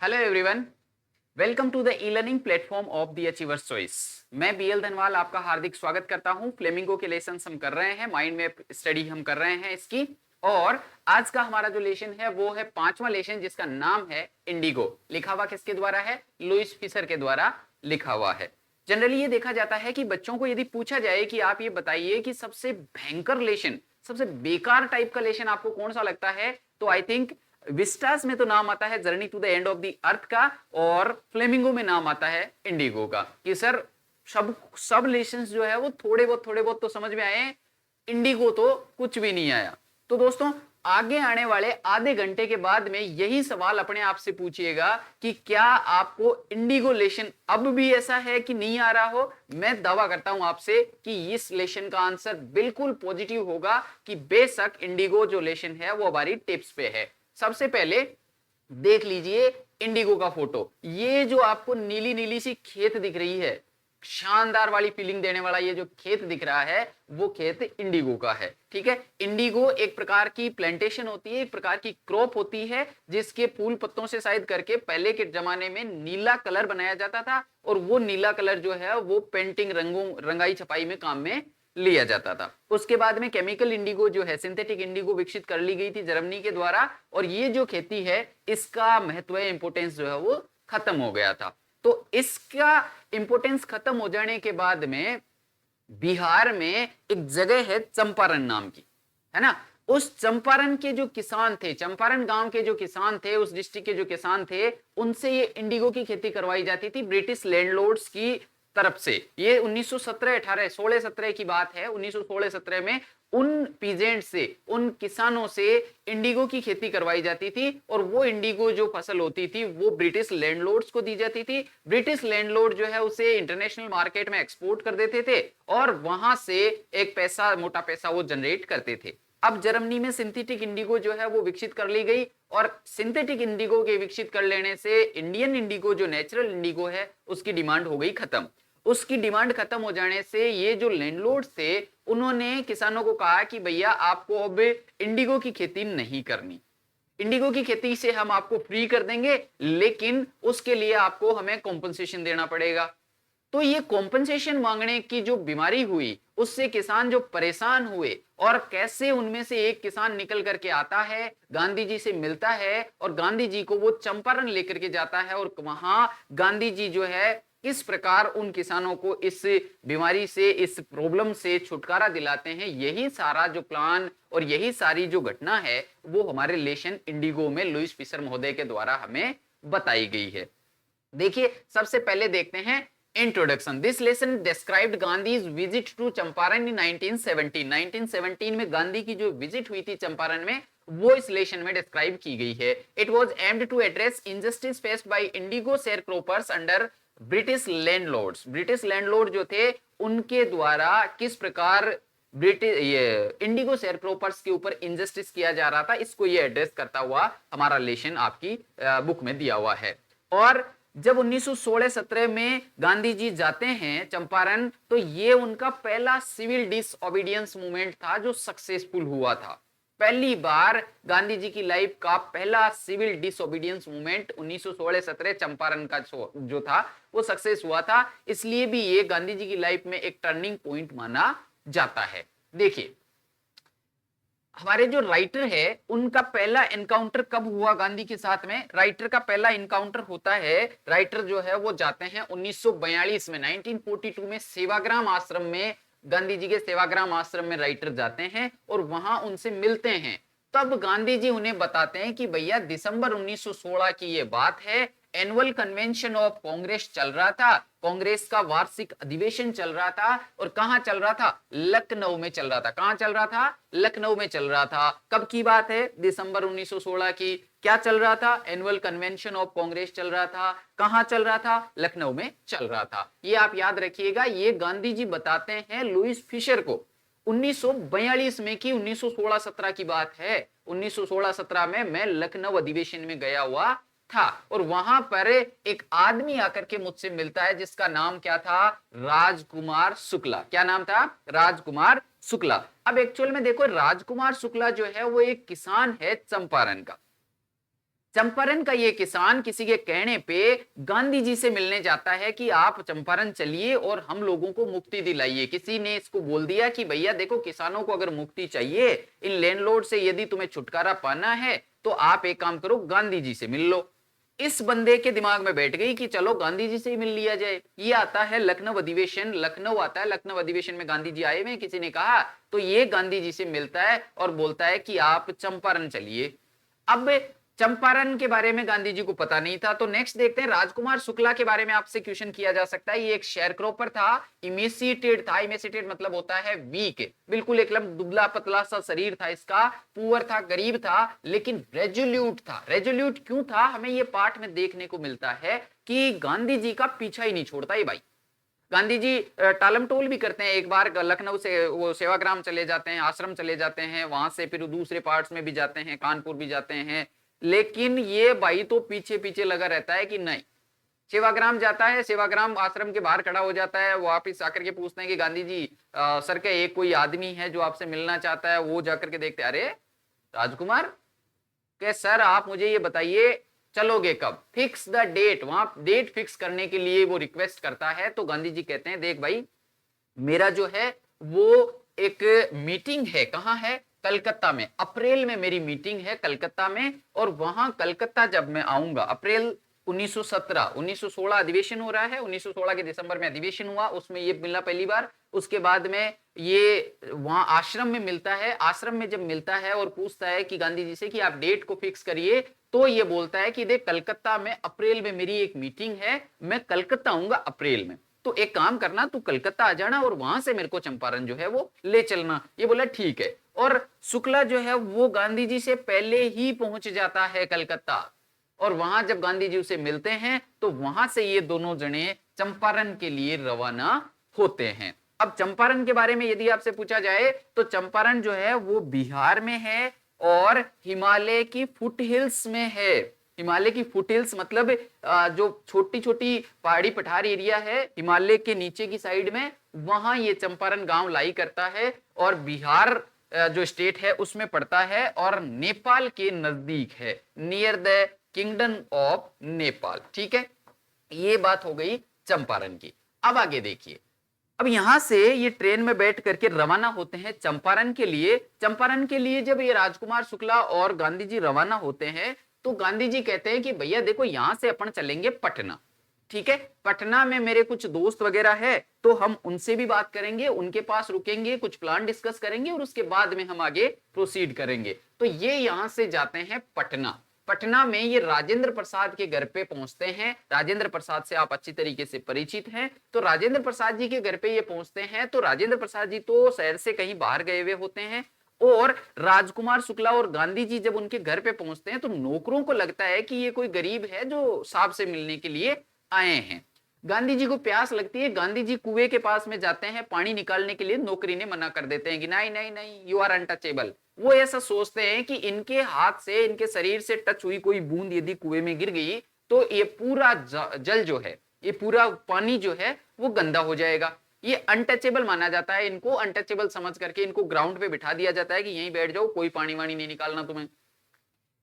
Hello everyone, welcome to the e learning platform of the achievers choice. मैं BL Dhanwal आपका हार्दिक स्वागत करता हूं। फ्लेमिंगो के लेसन हम कर रहे हैं, माइंड मैप स्टडी हम कर रहे हैं इसकी। और आज का हमारा जो लेसन है वो है पांचवा लेसन, जिसका नाम है इंडिगो। लिखा हुआ किसके द्वारा है? लुईस फिशर के द्वारा लिखा हुआ है। जनरली ये देखा जाता है कि बच्चों को यदि पूछा जाए कि आप ये बताइए कि सबसे भयंकर लेसन, सबसे बेकार टाइप का लेसन आपको कौन सा लगता है, तो आई थिंक विस्टास में तो नाम आता है journey to the end of the earth का, और फ्लेमिंगो में नाम आता है इंडिगो का। कि सर सब लेसन्स जो है वो थोड़े बहुत तो समझ में आए, इंडिगो तो कुछ भी नहीं आया। तो दोस्तों, आगे आने वाले आधे घंटे के बाद में यही सवाल अपने आप से पूछिएगा कि क्या आपको इंडिगो लेसन अब भी ऐसा है कि नहीं आ रहा हो। मैं दावा करता हूं आपसे कि इस लेसन का आंसर बिल्कुल पॉजिटिव होगा कि बेशक इंडिगो जो लेसन है वो हमारी टिप्स पे है। सबसे पहले देख लीजिए इंडिगो का फोटो। ये जो आपको नीली नीली सी खेत दिख रही है, शानदार वाली फीलिंग देने वाला ये जो खेत दिख रहा है, वो खेत इंडिगो का है। ठीक है, इंडिगो एक प्रकार की प्लांटेशन होती है, एक प्रकार की क्रॉप होती है, जिसके फूल पत्तों से शायद करके पहले के जमाने में नीला कलर बनाया जाता था, और वो नीला कलर जो है वो पेंटिंग, रंगाई छपाई में काम में लिया जाता था। उसके बाद में केमिकल इंडिगो जो है, सिंथेटिक इंडिगो विकसित कर ली गई थी जर्मनी के द्वारा, और ये जो खेती है इसका महत्व, इंपोर्टेंस जो है वो खत्म हो गया था। तो इसका इंपोर्टेंस खत्म हो जाने के बाद में बिहार में एक जगह है चंपारण नाम की, है ना। उस चंपारण के जो किसान थे, चंपारण गांव के जो किसान थे, उस डिस्ट्रिक्ट के जो किसान थे, उनसे ये इंडिगो की खेती करवाई जाती थी ब्रिटिश लैंडलॉर्ड्स की तरफ से। ये 1917 की बात है। 1916-17 में उन पीजेंट से, उन किसानों से इंडिगो की खेती करवाई जाती थी, और वो इंडिगो जो फसल होती थी वो ब्रिटिश लैंडलॉर्ड्स को दी जाती थी। ब्रिटिश लैंडलॉर्ड जो है उसे इंटरनेशनल मार्केट में एक्सपोर्ट कर देते थे, और वहां से एक पैसा, मोटा पैसा वो जनरेट करते थे। अब जर्मनी में सिंथेटिक इंडिगो जो है वो विकसित कर ली गई, और सिंथेटिक इंडिगो के विकसित कर लेने से इंडियन इंडिगो जो नेचुरल इंडिगो है उसकी डिमांड हो गई खत्म। उसकी डिमांड खत्म हो जाने से ये जो लैंडलॉर्ड थे, उन्होंने किसानों को कहा कि भैया आपको अब इंडिगो की खेती नहीं करनी, इंडिगो की खेती से हम आपको फ्री कर देंगे, लेकिन उसके लिए आपको हमें कॉम्पनसेशन देना पड़ेगा। तो ये कॉम्पनसेशन मांगने की जो बीमारी हुई, उससे किसान जो परेशान हुए, और कैसे उनमें से एक किसान निकल करके आता है, गांधी जी से मिलता है, और गांधी जी को वो चंपारण लेकर के जाता है, और वहां गांधी जी जो है किस प्रकार उन किसानों को इस बीमारी से, इस प्रॉब्लम से छुटकारा दिलाते हैं, यही सारा जो प्लान और यही सारी जो घटना है वो हमारे लेसन इंडिगो में लुईस फिशर महोदय के द्वारा हमें बताई गई है। देखिए, सबसे पहले देखते हैं introduction. This lesson described Gandhi's visit to Champaran in 1917। 1917 में गांधी की जो विजिट हुई थी चंपारण में, वो इस लेसन में डिस्क्राइब की गई है। It was aimed to address injustice faced by indigo sharecroppers under British landlords. British landlord जो थे उनके द्वारा किस प्रकार ब्रिटिश ये इंडिगो शेयरक्रोपर्स के ऊपर इंजस्टिस किया जा रहा था, इसको ये एड्रेस करता हुआ हमारा लेसन आपकी बुक में दिया हुआ है। और जब 1916-17 में गांधी जी जाते हैं चंपारण, तो ये उनका पहला सिविल डिसओबीडियंस मूवमेंट था जो सक्सेसफुल हुआ था। पहली बार गांधी जी की लाइफ का पहला सिविल डिसओबीडियंस मूवमेंट 1916-17 चंपारण का जो था वो सक्सेस हुआ था। इसलिए भी ये गांधी जी की लाइफ में एक टर्निंग पॉइंट माना जाता है। देखिए, हमारे जो राइटर है उनका पहला एनकाउंटर कब हुआ गांधी के साथ में? राइटर का पहला एनकाउंटर होता है, राइटर जो है वो जाते हैं 1942 में, 1942 में सेवाग्राम आश्रम में, गांधी जी के सेवाग्राम आश्रम में राइटर जाते हैं और वहां उनसे मिलते हैं। तब गांधी जी उन्हें बताते हैं कि भैया दिसंबर 1916 की ये बात है, एनुअल कन्वेंशन ऑफ कांग्रेस चल रहा था, कांग्रेस का वार्षिक अधिवेशन चल रहा था, और कहां चल रहा था? लखनऊ में चल रहा था। कहां चल रहा था? लखनऊ में चल रहा था। कब की बात है? दिसंबर 1916 की। क्या चल रहा था? एनुअल कन्वेंशन ऑफ कांग्रेस चल रहा था। कहां चल रहा था? लखनऊ में चल रहा था। ये आप याद रखिएगा, ये गांधी जी बताते हैं लुईस फिशर को 1942 में की 1916-17 की बात है। 1916-17 में मैं लखनऊ अधिवेशन में गया हुआ था, और वहां पर एक आदमी आकर के मुझसे मिलता है जिसका नाम क्या था? राजकुमार शुक्ला। क्या नाम था? राजकुमार शुक्ला। अब एक्चुअल में देखो, राजकुमार शुक्ला जो है वो एक किसान है चंपारण का। चंपारण का ये किसान किसी के कहने पे गांधी जी से मिलने जाता है कि आप चंपारण चलिए और हम लोगों को मुक्ति दिलाइए। किसी ने इसको बोल दिया कि भैया देखो, किसानों को अगर मुक्ति चाहिए, इन लैंडलॉर्ड से यदि तुम्हें छुटकारा पाना है तो आप एक काम करो, गांधी जी से मिल लो। इस बंदे के दिमाग में बैठ गई कि चलो गांधी जी से ही मिल लिया जाए। ये आता है लखनऊ अधिवेशन, लखनऊ आता है, लखनऊ अधिवेशन में गांधी जी आए हुए, किसी ने कहा तो ये गांधी जी से मिलता है और बोलता है कि आप चंपारण चलिए। अब चंपारण के बारे में गांधी जी को पता नहीं था। तो नेक्स्ट देखते हैं, राजकुमार शुक्ला के बारे में आपसे क्वेश्चन किया जा सकता है। ये एक शेयर क्रॉपर था, इमेसिएटेड था। इमेसिएटेड मतलब होता है वीक, बिल्कुल एकदम दुबला पतला सा शरीर था इसका, पुअर था, गरीब था, लेकिन रेजोल्यूट था। रेजोल्यूट क्यों था, हमें ये पाठ में देखने को मिलता है कि गांधी जी का पीछा ही नहीं छोड़ता ये भाई। गांधी जी टालम टोल भी करते हैं, एक बार लखनऊ से वो सेवाग्राम चले जाते हैं, आश्रम चले जाते हैं, वहां से फिर दूसरे पार्ट्स में भी जाते हैं, कानपुर भी जाते हैं, लेकिन ये भाई तो पीछे पीछे लगा रहता है कि नहीं। सेवाग्राम जाता है, सेवाग्राम आश्रम के बाहर खड़ा हो जाता है, वापिस आकर के पूछते हैं कि गांधी जी सर के एक कोई आदमी है जो आपसे मिलना चाहता है। वो जाकर के देखते, अरे राजकुमार के सर आप मुझे ये बताइए चलोगे कब, फिक्स द डेट। वहां डेट फिक्स करने के लिए वो रिक्वेस्ट करता है। तो गांधी जी कहते हैं देख भाई, मेरा जो है वो एक मीटिंग है, कहां है, कलकत्ता में, अप्रैल में मेरी मीटिंग है कलकत्ता में, और वहां कलकत्ता जब मैं आऊंगा, अप्रैल 1917, 1916 अधिवेशन हो रहा है, 1916 के दिसंबर में अधिवेशन हुआ, उसमें ये मिला पहली बार। उसके बाद में ये वहां आश्रम में मिलता है। आश्रम में जब मिलता है और पूछता है कि गांधी जी से कि आप डेट को फिक्स करिए, तो ये बोलता है कि देख कलकत्ता में अप्रैल में मेरी एक मीटिंग है, मैं कलकत्ता आऊंगा अप्रैल में, तो एक काम करना, तू कलकत्ता आ जाना और वहां से मेरे को चंपारण जो है वो ले चलना। ये बोला ठीक है। और शुक्ला जो है वो गांधी जी से पहले ही पहुंच जाता है कलकत्ता, और वहां जब गांधी जी उसे मिलते हैं तो वहां से ये दोनों जने चंपारण के लिए रवाना होते हैं। अब चंपारण के बारे में यदि आपसे पूछा जाए तो चंपारण जो है वो बिहार में है और हिमालय की फुट हिल्स में है। हिमालय की फुट हिल्स मतलब जो छोटी छोटी पहाड़ी पठार एरिया है हिमालय के नीचे की साइड में, वहां ये चंपारण गांव लाई करता है, और बिहार जो स्टेट है उसमें पड़ता है, और नेपाल के नजदीक है, near the kingdom of Nepal. ठीक है, ये बात हो गई चंपारण की। अब आगे देखिए, अब यहां से ये ट्रेन में बैठ करके रवाना होते हैं चंपारण के लिए। चंपारण के लिए जब ये राजकुमार शुक्ला और गांधी जी रवाना होते हैं तो गांधी जी कहते हैं कि भैया देखो, यहां से अपन चलेंगे पटना। ठीक है, पटना में मेरे कुछ दोस्त वगैरह है, तो हम उनसे भी बात करेंगे, उनके पास रुकेंगे, कुछ प्लान डिस्कस करेंगे, और उसके बाद में हम आगे प्रोसीड करेंगे। तो ये यहां से जाते हैं पटना। पटना में ये राजेंद्र प्रसाद के घर पे पहुंचते हैं। राजेंद्र प्रसाद से आप अच्छी तरीके से परिचित हैं। तो राजेंद्र प्रसाद जी के घर पे ये पहुंचते हैं। तो राजेंद्र प्रसाद जी तो शहर से कहीं बाहर गए हुए होते हैं, और राजकुमार शुक्ला और गांधी जी जब उनके घर पे पहुंचते हैं तो नौकरों को लगता है कि ये कोई गरीब है जो साहब से मिलने के लिए आए हैं। गांधी जी को प्यास लगती है, गांधी जी कुएं के पास में जाते हैं पानी निकालने के लिए, नौकरी ने मना कर देते हैं कि नहीं नहीं नहीं, यू आर अनटचेबल। वो ऐसा सोचते हैं कि इनके हाथ से, इनके शरीर से टच हुई कोई बूंद यदि कुएं में गिर गई तो ये पूरा जल जो है, ये पूरा पानी जो है वो गंदा हो जाएगा। ये अनटचेबल माना जाता है, इनको अनटचेबल समझ करके इनको ग्राउंड पे बिठा दिया जाता है कि यहीं बैठ जाओ, कोई पानी वानी नहीं निकालना तुम्हें।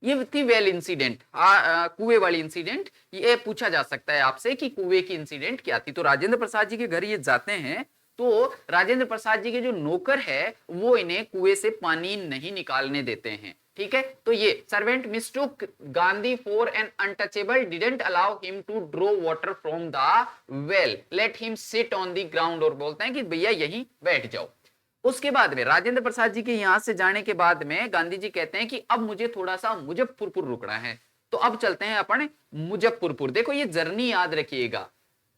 ये थी वेल इंसिडेंट, कुएं वाली इंसिडेंट। ये पूछा जा सकता है आपसे कि कुएं की इंसिडेंट क्या थी। तो राजेंद्र प्रसाद जी के घर ये जाते हैं, तो राजेंद्र प्रसाद जी के जो नौकर है वो इन्हें कुएं से पानी नहीं निकालने देते हैं। ठीक है, तो ये servant mistook Gandhi for an untouchable, didn't allow him to draw water from the well, let him sit on the ground, और बोलते हैं कि भैया यहीं बैठ जाओ। उसके बाद में राजेंद्र प्रसाद जी के यहां से जाने के बाद में गांधी जी कहते हैं कि अब मुझे थोड़ा सा मुजफ्फरपुर रुकना है। तो अब चलते हैं अपन मुजफ्फरपुर। देखो ये जर्नी याद रखिएगा,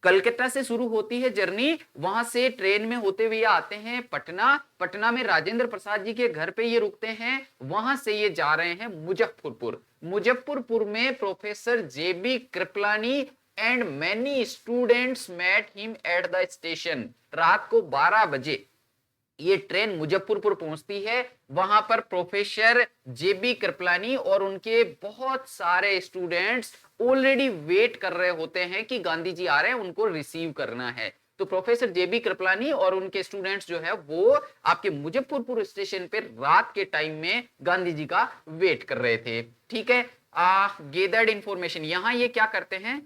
कलकत्ता से शुरू होती है जर्नी, वहां से ट्रेन में होते हुए आते हैं पटना। पटना में राजेंद्र प्रसाद जी के घर पे ये रुकते हैं, वहां से ये जा रहे हैं मुजफ्फरपुर। मुजफ्फरपुर में professor JB Kripalani and many students met him at the station. रात को 12 बजे ये ट्रेन मुजफ्फरपुर पहुंचती है। वहां पर प्रोफेसर जेबी कृपलानी और उनके बहुत सारे स्टूडेंट्स ऑलरेडी वेट कर रहे होते हैं कि गांधी जी आ रहे हैं, उनको रिसीव करना है। तो प्रोफेसर जेबी कृपलानी और उनके स्टूडेंट्स जो है वो आपके मुजफ्फरपुर स्टेशन पे रात के टाइम में गांधी जी का वेट कर रहे थे। ठीक है, गेदर्ड इंफॉर्मेशन, यहां ये क्या करते हैं,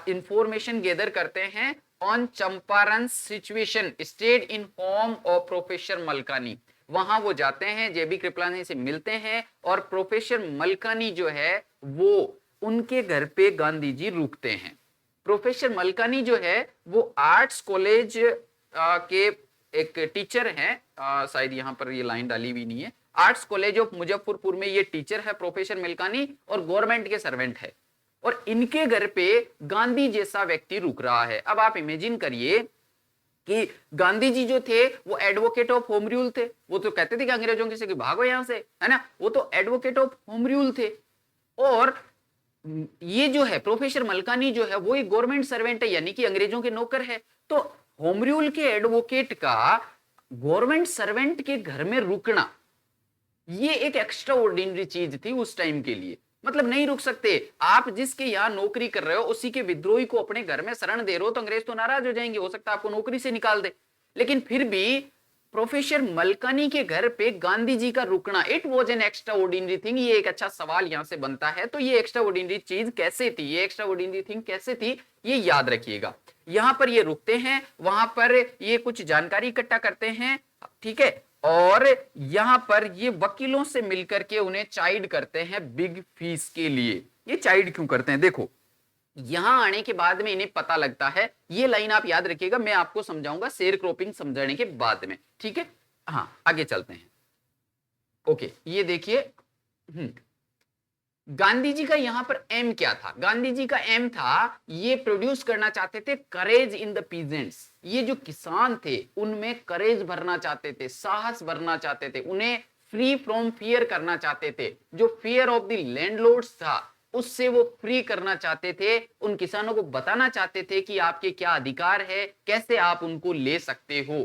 इंफॉर्मेशन गेदर करते हैं on Champaran situation stayed in home of professor Malkani. वहां वो जाते हैं, जेबी कृपलानी से मिलते हैं और प्रोफेसर मलकानी जो है वो उनके घर पे गांधी जी रुकते हैं। प्रोफेसर मलकानी जो है वो आर्ट्स कॉलेज के एक टीचर हैं, शायद यहाँ पर ये लाइन डाली हुई नहीं है, आर्ट्स कॉलेज ऑफ मुजफ्फरपुर में ये टीचर है प्रोफेसर मलकानी और गवर्नमेंट के सर्वेंट है और इनके घर पे गांधी जैसा व्यक्ति रुक रहा है। अब आप इमेजिन करिए कि गांधी जी जो थे वो एडवोकेट ऑफ होम रूल थे, वो तो कहते थे कि अंग्रेजों से कि भागो यहां से, है ना, वो तो एडवोकेट ऑफ होम रूल थे। और ये जो है प्रोफेसर मलकानी जो है वो एक गवर्नमेंट सर्वेंट है, यानी कि अंग्रेजों के नौकर है। तो होम रूल के एडवोकेट का गवर्नमेंट सर्वेंट के घर में रुकना ये एक एक्स्ट्रा ऑर्डिनरी चीज थी उस टाइम के लिए। मतलब नहीं रुक सकते आप, जिसके यहां नौकरी कर रहे हो उसी के विद्रोही को अपने घर में शरण दे रहे हो तो अंग्रेज तो नाराज हो जाएंगे, हो सकता है आपको नौकरी से निकाल दे। लेकिन फिर भी प्रोफेसर मलकानी के घर पे गांधी जी का रुकना, it was an extra ordinary thing. ये एक अच्छा सवाल यहां से बनता है, तो ये एक्स्ट्रा ऑर्डिनरी चीज कैसे थी, ये एक्स्ट्रा ऑर्डिनरी थिंग कैसे थी, ये याद रखिएगा। यहां पर ये रुकते हैं, वहां पर ये कुछ जानकारी इकट्ठा करते हैं, ठीक है, और यहां पर ये वकीलों से मिलकर के उन्हें चाइड करते हैं बिग फीस के लिए। ये चाइड क्यों करते हैं, देखो यहां आने के बाद में इन्हें पता लगता है, ये लाइन आप याद रखिएगा, मैं आपको समझाऊंगा शेयर क्रॉपिंग समझाने के बाद में, ठीक है। हाँ आगे चलते हैं। ओके ये देखिए, गांधी जी का यहां पर एम क्या था, गांधी जी का एम था ये प्रोड्यूस करना चाहते थे करेज इन द पीजेंट्स। ये जो किसान थे उनमें करेज भरना चाहते थे, साहस भरना चाहते थे, उन्हें फ्री फ्रॉम फियर करना चाहते थे। जो फियर ऑफ द लैंडलॉर्ड्स था उससे वो फ्री करना चाहते थे, उन किसानों को बताना चाहते थे कि आपके क्या अधिकार है, कैसे आप उनको ले सकते हो।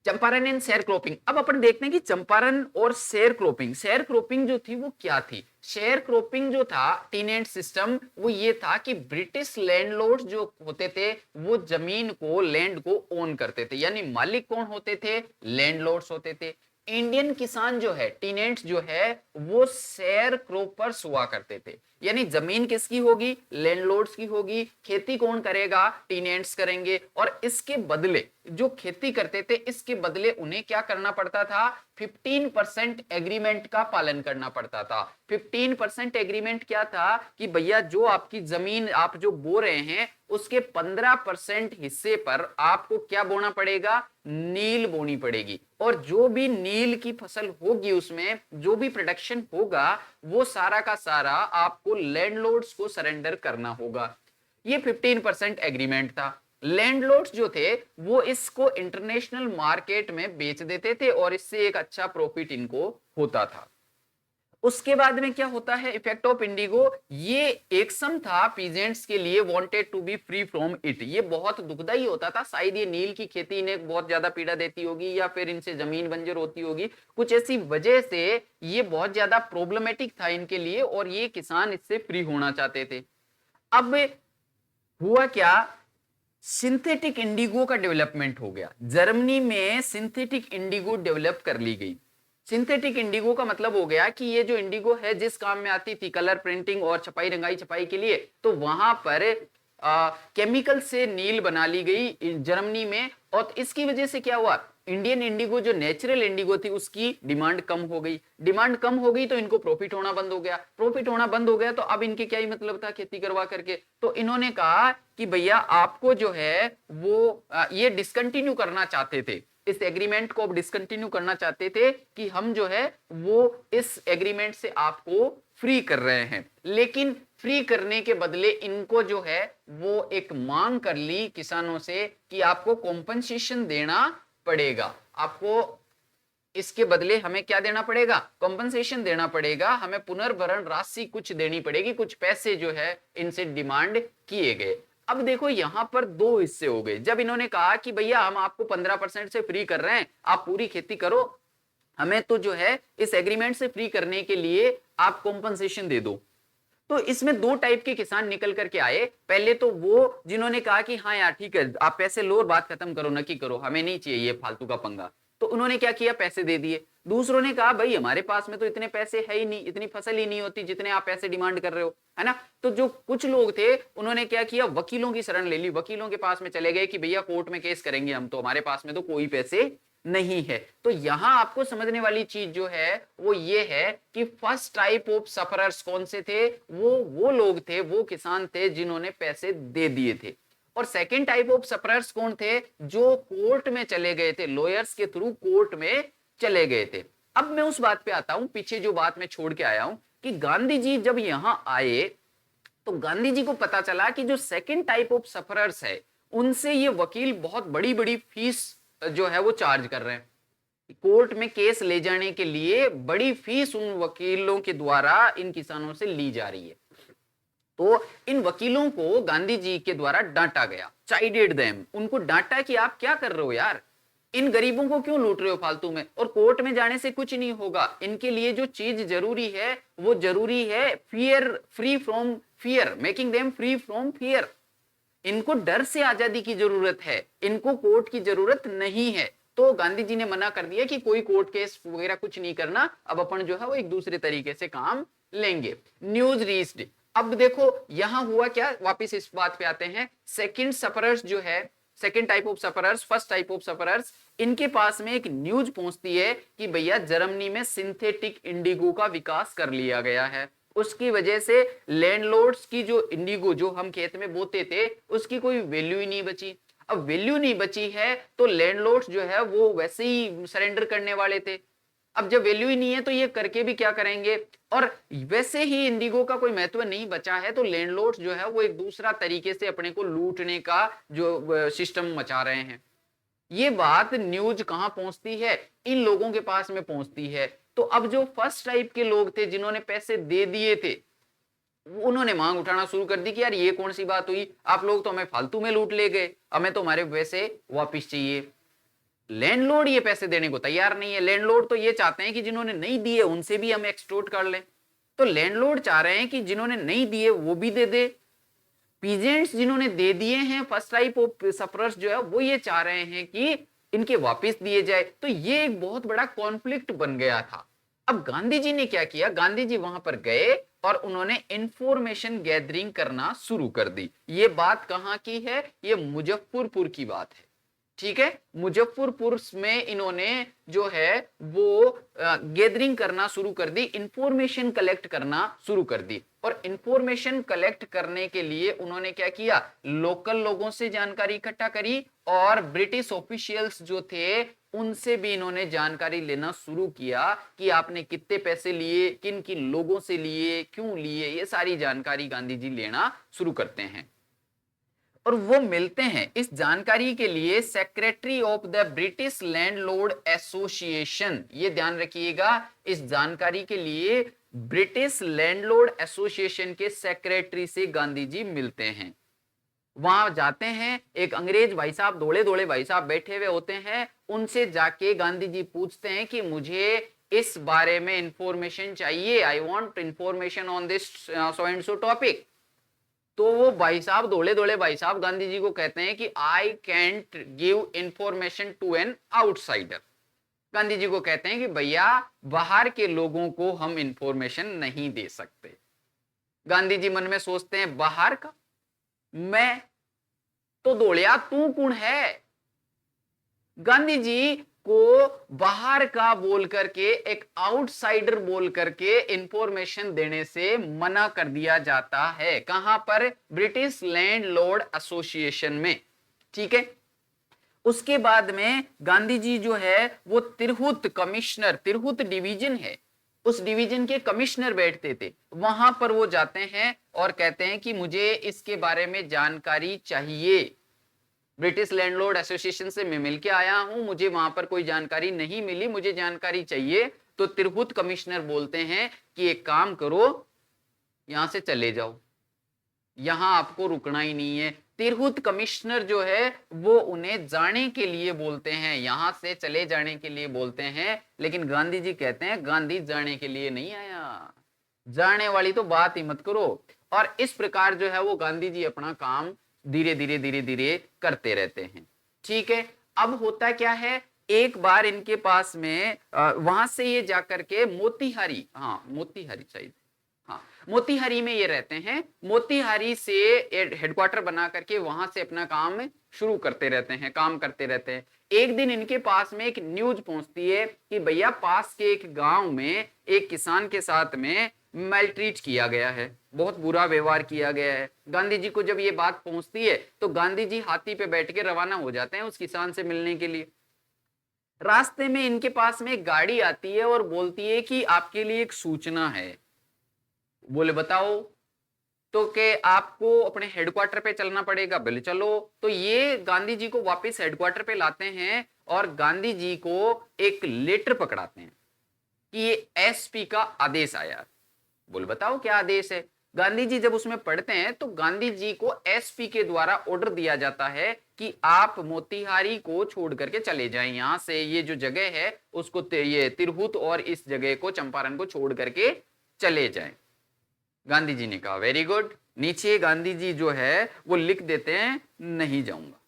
चंपारण एंड शेयर क्रॉपिंग, अब अपन देखते हैं कि चंपारण और शेयर क्रॉपिंग जो थी वो क्या थी। शेयर क्रॉपिंग जो था टीनेंट सिस्टम, वो ये था कि ब्रिटिश लैंडलॉर्ड्स जो होते थे वो जमीन को, लैंड को ओन करते थे, यानी मालिक कौन होते थे, लैंडलॉर्ड्स होते थे। इंडियन किसान जो है, टीनेंट्स जो है, वो शेयर क्रॉपर्स हुआ करते थे, यानी जमीन किसकी होगी, लैंडलॉर्ड्स की होगी, खेती कौन करेगा, टीनेंट्स करेंगे। और इसके बदले जो खेती करते थे इसके बदले उन्हें क्या करना पड़ता था, 15% एग्रीमेंट का पालन करना पड़ता था। 15% एग्रीमेंट क्या था कि भैया जो आपकी जमीन आप जो बो रहे हैं उसके 15% हिस्से पर आपको क्या बोना पड़ेगा, नील बोनी पड़ेगी, और जो भी नील की फसल होगी उसमें जो भी प्रोडक्शन होगा वो सारा का सारा आपको लैंडलॉर्ड्स को सरेंडर करना होगा। ये 15% एग्रीमेंट था। लैंडलॉर्ड्स जो थे वो इसको इंटरनेशनल मार्केट में बेच देते थे और इससे एक अच्छा प्रॉफिट इनको होता था। उसके बाद में क्या होता है, इफेक्ट ऑफ इंडिगो, ये एक सम था पीजेंट्स के लिए, wanted to be free from it. ये बहुत दुखदाई होता था, शायद ये नील की खेती इन्हें बहुत ज्यादा पीड़ा देती होगी या फिर इनसे जमीन बंजर होती होगी, कुछ ऐसी वजह से ये बहुत ज्यादा प्रॉब्लमेटिक था इनके लिए और ये किसान इससे फ्री होना चाहते थे। अब हुआ क्या, सिंथेटिक इंडिगो का डेवलपमेंट हो गया। जर्मनी में सिंथेटिक इंडिगो डेवलप कर ली गई। सिंथेटिक इंडिगो का मतलब हो गया कि ये जो इंडिगो है जिस काम में आती थी कलर प्रिंटिंग और छपाई रंगाई छपाई के लिए, तो वहां पर केमिकल से नील बना ली गई जर्मनी में। और इसकी वजह से क्या हुआ, इंडियन इंडिगो जो नेचुरल इंडिगो थी उसकी डिमांड कम हो गई। डिमांड कम हो गई तो इनको प्रॉफिट होना बंद हो गया। प्रॉफिट होना बंद हो गया तो अब इनके क्या ही मतलब था खेती करवा करके, तो इन्होंने कहा कि भैया आपको जो है वो ये डिसकंटिन्यू करना चाहते थे, इस एग्रीमेंट को अब डिसकंटिन्यू करना चाहते थे कि हम जो है वो इस एग्रीमेंट से आपको फ्री कर रहे हैं। लेकिन फ्री करने के बदले इनको जो है वो एक मांग कर ली किसानों से कि आपको कॉम्पनसेशन देना पड़ेगा, आपको इसके बदले हमें क्या देना पड़ेगा, कॉम्पनसेशन देना पड़ेगा, हमें पुनर्भरण राशि कुछ देनी पड़ेगी, कुछ पैसे जो है इनसे डिमांड किए गए। अब देखो यहां पर दो हिस्से हो गए। जब इन्होंने कहा कि भैया हम आपको 15% से फ्री कर रहे हैं, आप पूरी खेती करो, हमें तो जो है इस एग्रीमेंट से फ्री करने के लिए आप कॉम्पनसेशन दे दो, तो इसमें दो टाइप के किसान निकल करके आए। पहले तो वो जिन्होंने कहा कि हाँ यार ठीक है आप पैसे लो और बात खत्म करो, न कि करो, हमें नहीं चाहिए ये फालतू का पंगा, तो उन्होंने क्या किया, पैसे दे दिए। दूसरों ने कहा भाई हमारे पास में तो इतने पैसे है ही नहीं, इतनी फसल ही नहीं होती जितने आप पैसे डिमांड कर रहे हो, है ना। तो जो कुछ लोग थे उन्होंने क्या किया, वकीलों की शरण ले ली, वकीलों के पास में चले गए कि भैया कोर्ट में केस करेंगे हम, तो हमारे पास में तो कोई पैसे नहीं है। तो यहां आपको समझने वाली चीज जो है वो ये है कि फर्स्ट टाइप ऑफ सफरर्स कौन से थे, वो लोग थे, वो किसान थे जिन्होंने पैसे दे दिए थे। और सेकेंड टाइप ऑफ सफरर्स कौन थे, जो कोर्ट में चले गए थे, लॉयर्स के थ्रू कोर्ट में चले गए थे। अब मैं उस बात पे आता हूं, पीछे जो बात मैं छोड़ के आया हूं कि गांधी जी जब यहां आए तो गांधी जी को पता चला कि जो सेकेंड टाइप ऑफ सफरर्स है उनसे ये वकील बहुत बड़ी बड़ी फीस जो है वो चार्ज कर रहे हैं, कोर्ट में केस ले जाने के लिए बड़ी फीस उन वकीलों के द्वारा इन किसानों से ली जा रही है। तो इन वकीलों को गांधी जी के द्वारा डांटा गया, चाइडेड देम, उनको डांटा कि आप क्या कर रहे हो यार, इन गरीबों को क्यों लूट रहे हो फालतू में, और कोर्ट में जाने से कुछ नहीं होगा, इनके लिए जो चीज जरूरी है वो जरूरी है fear, free from fear, making them free from fear. इनको डर से आजादी की जरूरत है, इनको कोर्ट की जरूरत नहीं है। तो गांधी जी ने मना कर दिया कि कोई कोर्ट केस वगैरह कुछ नहीं करना, अब अपन जो है वो एक दूसरे तरीके से काम लेंगे। न्यूज रीच्ड, अब देखो यहां हुआ क्या, वापिस इस बात पे आते हैं। सेकंड सफरर्स जो है, second type of sufferers, first type of sufferers, इनके पास में एक न्यूज पहुंचती है कि भैया जर्मनी में सिंथेटिक इंडिगो का विकास कर लिया गया है, उसकी वजह से लैंडलॉर्ड्स की जो इंडिगो जो हम खेत में बोते थे उसकी कोई वैल्यू ही नहीं बची। अब वैल्यू नहीं बची है तो लैंडलॉर्ड्स जो है वो वैसे ही सरेंडर करने वाले थे। अब जब वैल्यू ही नहीं है तो ये करके भी क्या करेंगे, और वैसे ही इंडिगो का कोई महत्व नहीं बचा है, तो लैंडलॉर्ड्स जो है वो एक दूसरा तरीके से अपने को लूटने का जो सिस्टम मचा रहे हैं। ये बात न्यूज कहां पहुंचती है, इन लोगों के पास में पहुंचती है। तो अब जो फर्स्ट टाइप के लोग थे जिन्होंने पैसे दे दिए थे, उन्होंने मांग उठाना शुरू कर दी कि यार ये कौन सी बात हुई, आप लोग तो हमें फालतू में लूट ले गए, हमें तो हमारे पैसे वापिस चाहिए। लैंडलॉर्ड ये पैसे देने को तैयार नहीं है, लैंडलॉर्ड तो ये चाहते हैं कि जिन्होंने नहीं दिए उनसे भी हम एक्सटोर्ट कर लें। तो लैंडलॉर्ड चाह रहे हैं कि जिन्होंने नहीं दिए वो भी दे दे, पीजेंट्स जिन्होंने दे दिए हैं, फर्स्ट टाइप ऑफ सफरर्स जो है वो ये चाह रहे हैं कि इनके वापस दिए जाए। तो ये एक बहुत बड़ा कॉन्फ्लिक्ट बन गया था। अब गांधी जी ने क्या किया, गांधी जी वहां पर गए और उन्होंने इंफॉर्मेशन गैदरिंग करना शुरू कर दी। ये बात कहां की है, ये मुजफ्फरपुर की बात है, ठीक है। मुजफ्फरपुर में इन्होंने जो है वो गैदरिंग करना शुरू कर दी, इंफॉर्मेशन कलेक्ट करना शुरू कर दी। और इंफॉर्मेशन कलेक्ट करने के लिए उन्होंने क्या किया, लोकल लोगों से जानकारी इकट्ठा करी और ब्रिटिश ऑफिशियल्स जो थे उनसे भी इन्होंने जानकारी लेना शुरू किया कि आपने कितने पैसे लिए, किन किन लोगों से लिए, क्यों लिए, ये सारी जानकारी गांधी जी लेना शुरू करते हैं। और वो मिलते हैं इस जानकारी के लिए secretary of the British landlord association, ये ध्यान रखिएगा, इस जानकारी के लिए ब्रिटिश लैंडलॉर्ड एसोसिएशन के सेक्रेटरी से गांधी जी मिलते हैं। वहां जाते हैं, एक अंग्रेज भाई साहब, दौड़े दौड़े भाई साहब बैठे हुए होते हैं, उनसे जाके गांधी जी पूछते हैं कि मुझे इस बारे में इंफॉर्मेशन चाहिए, I want information on this so and so topic. तो वो भाई साहब, दौड़े दौड़े भाई साहब गांधी जी को कहते हैं कि I can't give information to an outsider. Gandhi ji को कहते हैं कि भैया बाहर के लोगों को हम इंफॉर्मेशन नहीं दे सकते। गांधी जी मन में सोचते हैं बाहर का, मैं तो दौड़िया, तू कौन है। गांधी जी को बाहर का बोल करके, एक आउटसाइडर बोल करके इंफॉर्मेशन देने से मना कर दिया जाता है। कहां पर, ब्रिटिश लैंडलॉर्ड एसोसिएशन में, ठीक है। उसके बाद में गांधी जी जो है वो तिरहुत कमिश्नर, तिरहुत डिवीजन है, उस डिवीजन के कमिश्नर बैठते थे, वहां पर वो जाते हैं और कहते हैं कि मुझे इसके बारे में जानकारी चाहिए, ब्रिटिश लैंडलॉर्ड एसोसिएशन से मैं मिलके आया हूं, मुझे वहां पर कोई जानकारी नहीं मिली, मुझे जानकारी चाहिए। तो तिरहुत कमिश्नर बोलते हैं कि एक काम करो, यहां से चले जाओ, यहां आपको रुकना ही नहीं है। तिरहुत कमिश्नर जो है वो उन्हें जाने के लिए बोलते हैं, यहां से चले जाने के लिए बोलते हैं। लेकिन गांधी जी कहते हैं गांधी जाने के लिए नहीं आया, जाने वाली तो बात ही मत करो। और इस प्रकार जो है वो गांधी जी अपना काम धीरे धीरे धीरे धीरे करते रहते हैं, ठीक है। अब होता क्या है, एक बार इनके पास में वहां से ये जाकर के मोतीहारी, हाँ मोतीहारी चाहिए, हाँ मोतीहारी में ये रहते हैं। मोतीहारी से हेडक्वार्टर बना करके वहां से अपना काम शुरू करते रहते हैं, काम करते रहते हैं। एक दिन इनके पास में एक न्यूज पहुंचती है कि भैया पास के एक गांव में एक किसान के साथ में मैलट्रीट किया गया है, बहुत बुरा व्यवहार किया गया है। गांधी जी को जब ये बात पहुंचती है तो गांधी जी हाथी पे बैठ के रवाना हो जाते हैं उस किसान से मिलने के लिए। रास्ते में इनके पास में एक गाड़ी आती है और बोलती है कि आपके लिए एक सूचना है। बोले बताओ, तो के आपको अपने हेडक्वार्टर पे चलना पड़ेगा। बोले चलो। तो ये गांधी जी को वापस हेडक्वार्टर पे लाते हैं और गांधी जी को एक लेटर पकड़ाते हैं कि ये एसपी का आदेश आया। बोले बताओ क्या आदेश है। गांधी जी जब उसमें पढ़ते हैं तो गांधी जी को एसपी के द्वारा ऑर्डर दिया जाता है कि आप मोतीहारी को छोड़ करके चले जाएं, यहां से ये जो जगह है उसको ये तिरहुत और इस जगह को चंपारण को छोड़ करके चले जाएं। गांधी जी ने कहा वेरी गुड। नीचे गांधी जी जो है वो लिख देते हैं नहीं जाऊंगा,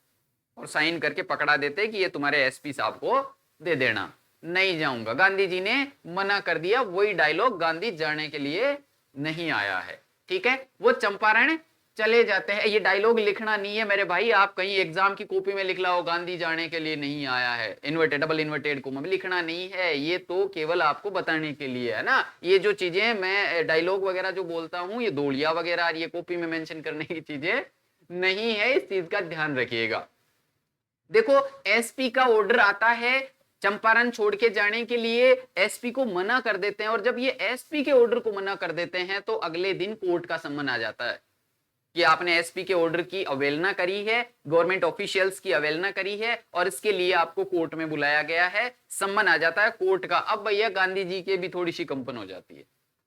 और साइन करके पकड़ा देते हैं कि ये तुम्हारे एसपी साहब को दे देना, नहीं जाऊंगा। गांधी जी ने मना कर दिया। वही डायलॉग, गांधी जाने के लिए नहीं आया है। ठीक है, वो चंपारण चले जाते हैं। ये डायलॉग लिखना नहीं है मेरे भाई, आप कहीं एग्जाम की कॉपी में लिख लाओ गांधी जाने के लिए नहीं आया है, इन्वर्टेड डबल इन्वर्टेड कोमा में लिखना नहीं है। ये तो केवल आपको बताने के लिए है ना। ये जो चीजें मैं डायलॉग वगैरह जो बोलता हूं, ये दोलिया वगैरह ये कॉपी में मेंशन करने की चीजें नहीं है, इस चीज का ध्यान रखिएगा। देखो एसपी का ऑर्डर आता है चंपारण छोड़ के जाने के लिए, एसपी को मना कर देते हैं, और जब ये एसपी के ऑर्डर को मना कर देते हैं तो अगले दिन कोर्ट का सम्मन आ जाता है कि आपने एसपी के ऑर्डर की अवहेलना करी है, गवर्नमेंट ऑफिशियल्स की अवहेलना करी है, और इसके लिए आपको कोर्ट में बुलाया गया है। सम्मन आ जाता है कोर्ट का। अब भैया गांधी जी के भी थोड़ी सी कंपन हो जाती है।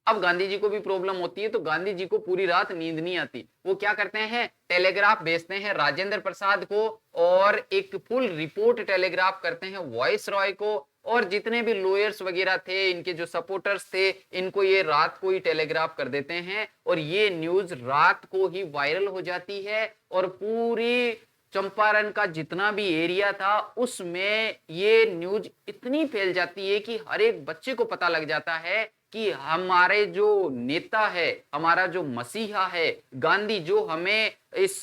अब गांधी जी को भी प्रॉब्लम होती है, तो गांधी जी को पूरी रात नींद नहीं आती। वो क्या करते हैं, टेलीग्राफ भेजते हैं राजेंद्र प्रसाद को, और एक फुल रिपोर्ट टेलीग्राफ करते हैं वॉइस रॉय को, और जितने भी लॉयर्स वगैरह थे, इनके जो सपोर्टर्स थे, इनको ये रात को ही टेलीग्राफ कर देते हैं, और ये न्यूज रात को ही वायरल हो जाती है। और पूरी चंपारण का जितना भी एरिया था उसमें ये न्यूज इतनी फैल जाती है कि हर एक बच्चे को पता लग जाता है कि हमारे जो नेता है, हमारा जो मसीहा है गांधी, जो हमें इस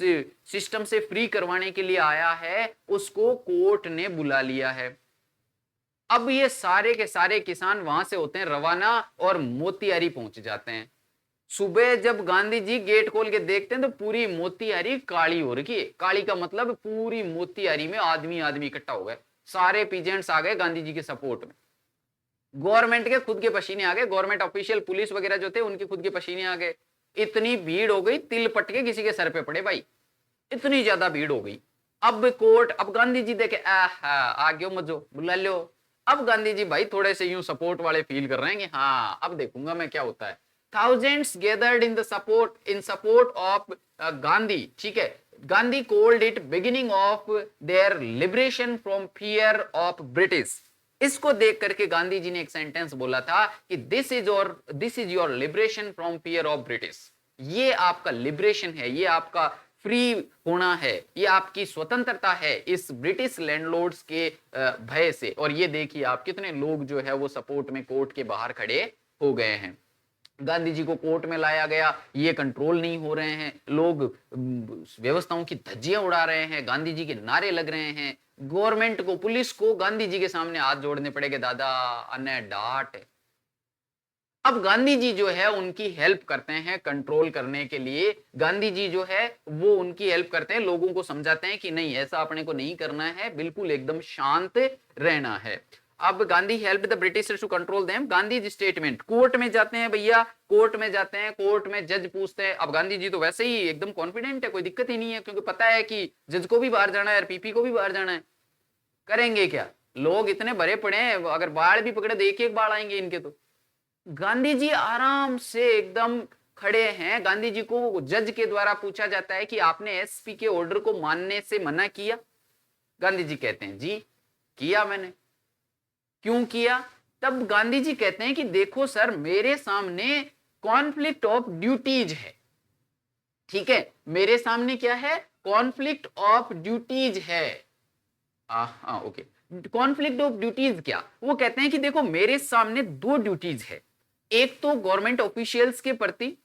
सिस्टम से फ्री करवाने के लिए आया है, उसको कोर्ट ने बुला लिया है। अब ये सारे के सारे किसान वहां से होते हैं रवाना और मोतीहारी पहुंच जाते हैं। सुबह जब गांधी जी गेट खोल के देखते हैं तो पूरी मोतीहारी काली हो रखी है। काली का मतलब पूरी मोतीहारी में आदमी आदमी इकट्ठा हो गए, सारे पीजेंट्स आ गए गांधी जी के सपोर्ट में। गवर्नमेंट के खुद के पसीने आ गए, गवर्नमेंट ऑफिशियल पुलिस वगैरह जो थे उनके खुद के पसीने आ गए। इतनी भीड़ हो गई, तिल पटके किसी के सर पे पड़े भाई, इतनी ज्यादा भीड़ हो गई। अब कोर्ट, अब गांधी जी देखे आ गयो मजो, बुला लो। अब गांधी जी भाई थोड़े से यूं सपोर्ट वाले फील कर रहे हैं कि हाँ अब देखूंगा मैं क्या होता है। Thousands gathered in the support, in support of Gandhi. ठीक है, Gandhi called it beginning of their liberation from fear of British. इसको देख करके गांधी जी ने एक सेंटेंस बोला था कि this is your liberation from fear of British. ये आपका लिबरेशन है, ये आपका फ्री होना है, ये आपकी स्वतंत्रता है इस ब्रिटिश लैंडलॉर्ड्स के भय से। और ये देखिए आप कितने लोग जो है वो सपोर्ट में कोर्ट के बाहर खड़े हो गए हैं। गांधी जी को कोर्ट में लाया गया, ये कंट्रोल नहीं हो रहे हैं, लोग व्यवस्थाओं की धज्जियां उड़ा रहे हैं, गांधी जी के नारे लग रहे हैं। गवर्नमेंट को, पुलिस को गांधी जी के सामने हाथ जोड़ने पड़ेंगे, दादा अन्य डांट। अब गांधी जी जो है उनकी हेल्प करते हैं कंट्रोल करने के लिए। गांधी जी जो है वो उनकी हेल्प करते हैं, लोगों को समझाते हैं कि नहीं ऐसा अपने को नहीं करना है, बिल्कुल एकदम शांत रहना है। अब Gandhi help the Britishers to control them. Gandhi ji statement, court में जाते हैं भैया, कोर्ट में जाते हैं, कोर्ट में जज पूछते हैं। अब गांधी जी तो वैसे ही एकदम कॉन्फिडेंट है, कोई दिक्कत ही नहीं है, क्योंकि पता है कि जज को भी बाहर जाना है और पीपी को भी बाहर जाना है। करेंगे क्या, लोग इतने भरे पड़े हैं, अगर बाढ़ भी पकड़े तो एक एक बाढ़ आएंगे इनके। तो गांधी जी आराम से एकदम खड़े हैं। गांधी जी को जज के द्वारा पूछा जाता है कि आपने एसपी के ऑर्डर को मानने से मना किया। गांधी जी कहते हैं जी किया मैंने। क्यों किया? तब गांधी जी कहते हैं कि देखो सर, मेरे सामने कॉन्फ्लिक्ट ऑफ ड्यूटीज है। ठीक है, मेरे सामने क्या है? कॉन्फ्लिक्ट ऑफ ड्यूटीज है। हाँ ओके, कॉन्फ्लिक्ट ऑफ ड्यूटीज क्या, वो कहते हैं कि देखो मेरे सामने दो ड्यूटीज है, एक तो गवर्नमेंट ऑफिशियल्स के प्रति,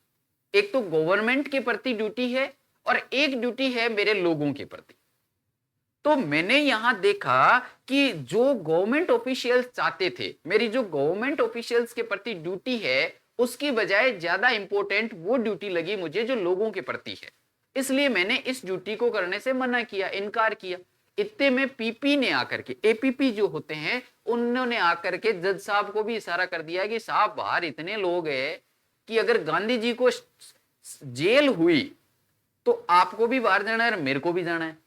एक तो गवर्नमेंट के प्रति ड्यूटी है और एक ड्यूटी है मेरे लोगों के प्रति। तो मैंने यहां देखा कि जो गवर्नमेंट ऑफिशियल्स चाहते थे, मेरी जो गवर्नमेंट ऑफिशियल्स के प्रति ड्यूटी है उसकी बजाय ज्यादा इंपॉर्टेंट वो ड्यूटी लगी मुझे जो लोगों के प्रति है, इसलिए मैंने इस ड्यूटी को करने से मना किया, इनकार किया। इतने में पीपी ने आकर के, एपीपी जो होते हैं उन्होंने आकर के जज साहब को भी इशारा कर दिया कि साहब बाहर इतने लोग हैं कि अगर गांधी जी को जेल हुई तो आपको भी बाहर जाना है और मेरे को भी जाना है,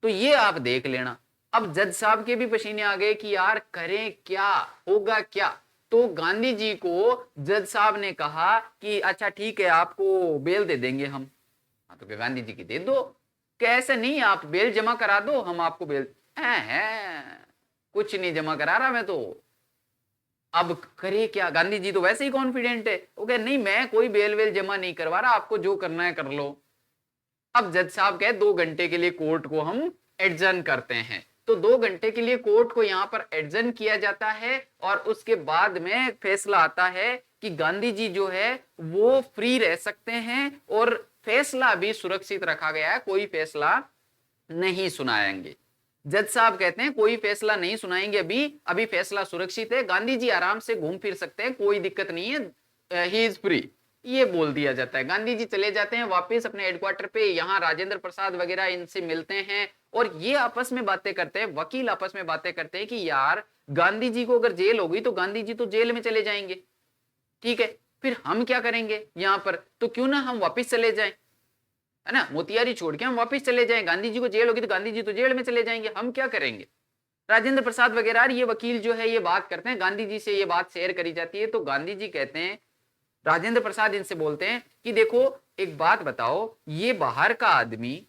तो ये आप देख लेना। अब जज साहब के भी पसीने आ गए कि यार करें क्या, होगा क्या। तो गांधी जी को जज साहब ने कहा कि अच्छा ठीक है आपको बेल दे देंगे हम। हाँ तो गांधी जी की दे दो, कैसे नहीं आप बेल जमा करा दो, हम आपको बेल है कुछ नहीं जमा करा रहा मैं तो, अब करे क्या। गांधी जी तो वैसे ही कॉन्फिडेंट है, वो कहे नहीं मैं कोई बेल वेल जमा नहीं करवा रहा, आपको जो करना है कर लो। अब जज साहब कहे 2 घंटे के लिए कोर्ट को हम एडजर्न करते हैं, तो 2 घंटे के लिए कोर्ट को यहां पर एडजर्न किया जाता है और उसके बाद में फैसला आता है कि गांधी जी जो है वो फ्री रह सकते हैं और फैसला भी सुरक्षित रखा गया है, कोई फैसला नहीं सुनाएंगे। जज साहब कहते हैं कोई फैसला नहीं सुनाएंगे, अभी फैसला सुरक्षित है, गांधी जी आराम से घूम फिर सकते हैं, कोई दिक्कत नहीं है, ही इज फ्री, ये बोल दिया जाता है। गांधी जी चले जाते हैं वापस अपने हेडक्वार्टर पे, यहाँ राजेंद्र प्रसाद वगैरह इनसे मिलते हैं और ये आपस में बातें करते हैं, वकील आपस में बातें करते हैं कि यार गांधी जी को अगर जेल होगी तो गांधी जी तो जेल में चले जाएंगे, ठीक है, फिर हम क्या करेंगे यहाँ पर, तो क्यों ना हम वापिस चले जाएं, है ना, मोतिहारी छोड़ के हम वापस चले जाएं, गांधी जी को जेल होगी तो गांधी जी तो जेल में चले जाएंगे, हम क्या करेंगे। राजेंद्र प्रसाद वगैरह ये वकील जो है ये बात करते हैं, गांधी जी से ये बात शेयर करी जाती है, तो गांधी जी कहते हैं, राजेंद्र प्रसाद इनसे बोलते हैं कि देखो एक बात बताओ, ये बाहर का आदमी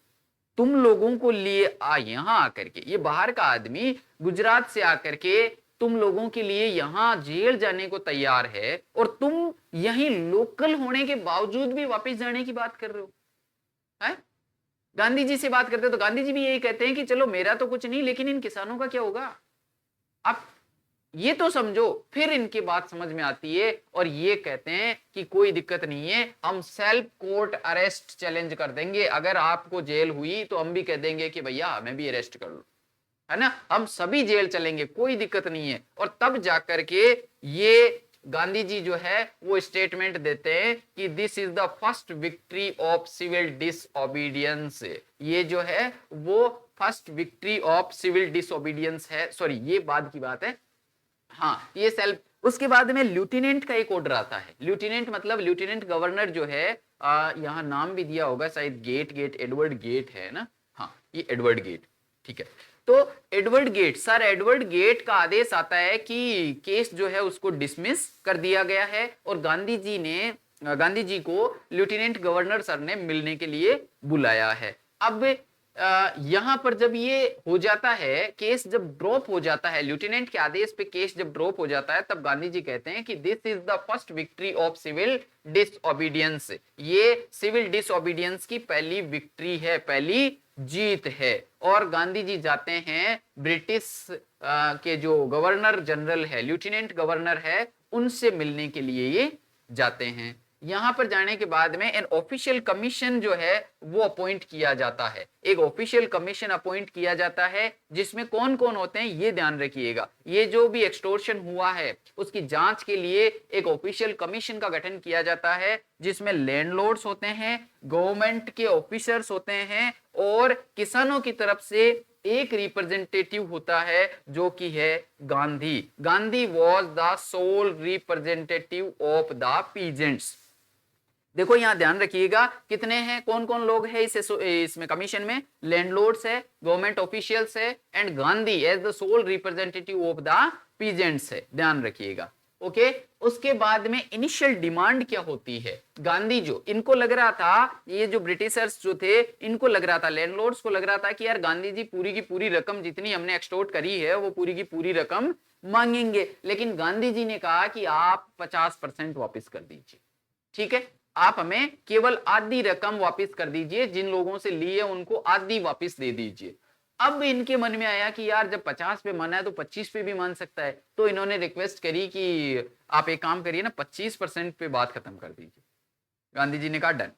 तुम लोगों को लिए यहां आकर के, ये बाहर का आदमी गुजरात से आकर के तुम लोगों के लिए यहां जेल जाने को तैयार है और तुम यहीं लोकल होने के बावजूद भी वापस जाने की बात कर रहे हो, है? गांधी जी से बात करते तो गांधी जी भी यही कहते हैं कि चलो मेरा तो कुछ नहीं, लेकिन इन किसानों का क्या होगा, आप ये तो समझो। फिर इनकी बात समझ में आती है और ये कहते हैं कि कोई दिक्कत नहीं है, हम सेल्फ कोर्ट अरेस्ट चैलेंज कर देंगे, अगर आपको जेल हुई तो हम भी कह देंगे कि भैया हमें भी अरेस्ट कर लो, है ना, हम सभी जेल चलेंगे, कोई दिक्कत नहीं है। और तब जाकर के ये गांधी जी जो है वो स्टेटमेंट देते हैं कि this is the first victory of civil disobedience, ये जो है वो first victory of civil disobedience है, सॉरी ये बाद की बात है, हाँ ये सेल्फ। उसके बाद में लेफ्टिनेंट का एक ऑर्डर आता है, लेफ्टिनेंट मतलब लेफ्टिनेंट गवर्नर जो है, यहाँ नाम भी दिया होगा शायद, गेट एडवर्ड गेट है ना, हाँ ये एडवर्ड गेट, ठीक है। तो Edward Gait, sir Edward Gait का आदेश आता है कि केस जो है उसको डिसमिस कर दिया गया है और गांधी जी को लेफ्टिनेंट गवर्नर सर ने मिलने के लिए बुलाया है। अब यहां पर जब ये हो जाता है, केस जब ड्रॉप हो जाता है, लेफ्टिनेंट के आदेश पे केस जब ड्रॉप हो जाता है, तब गांधी जी कहते हैं कि this is the first victory of civil disobedience, ये सिविल डिसओबीडियंस की पहली विक्ट्री है, पहली जीत है। और गांधी जी जाते हैं ब्रिटिश के जो गवर्नर जनरल है, लेफ्टिनेंट गवर्नर है, उनसे मिलने के लिए ये जाते हैं। यहां पर जाने के बाद में एन ऑफिशियल कमीशन जो है वो अपॉइंट किया जाता है, एक ऑफिशियल कमीशन अपॉइंट किया जाता है, जिसमें कौन कौन होते हैं ये ध्यान रखिएगा, ये जो भी एक्सटॉर्शन हुआ है उसकी जांच के लिए एक ऑफिशियल कमीशन का गठन किया जाता है, जिसमें लैंडलॉर्ड्स होते हैं, गवर्नमेंट के ऑफिसर्स होते हैं और किसानों की तरफ से एक रिप्रेजेंटेटिव होता है जो कि है Gandhi. Gandhi was the sole representative of the peasants. देखो यहां ध्यान रखिएगा कितने हैं, कौन कौन लोग हैं इसमें कमीशन में, लैंडलॉर्ड्स है, गवर्नमेंट ऑफिशियल्स है and Gandhi as the sole representative of the peasants है, ध्यान रखिएगा। ओके, उसके बाद में इनिशियल डिमांड क्या होती है, गांधी जो इनको लग रहा था, ये जो ब्रिटिशर्स जो थे इनको लग रहा था, लैंडलॉर्ड्स को लग रहा था कि यार गांधी जी पूरी की पूरी रकम जितनी हमने एक्सटॉर्ट करी है वो पूरी की पूरी रकम मांगेंगे, लेकिन गांधी जी ने कहा कि आप 50% वापस कर दीजिए, ठीक है, आप हमें केवल आधी रकम वापस कर दीजिए, जिन लोगों से लिए उनको आधी वापस दे दीजिए। अब इनके मन में आया कि यार जब 50 पे माना है तो 25 पे भी मान सकता है, तो इन्होंने रिक्वेस्ट करी कि आप एक काम करिए ना, 25% पे बात खत्म कर दीजिए। गांधी जी ने कहा डन।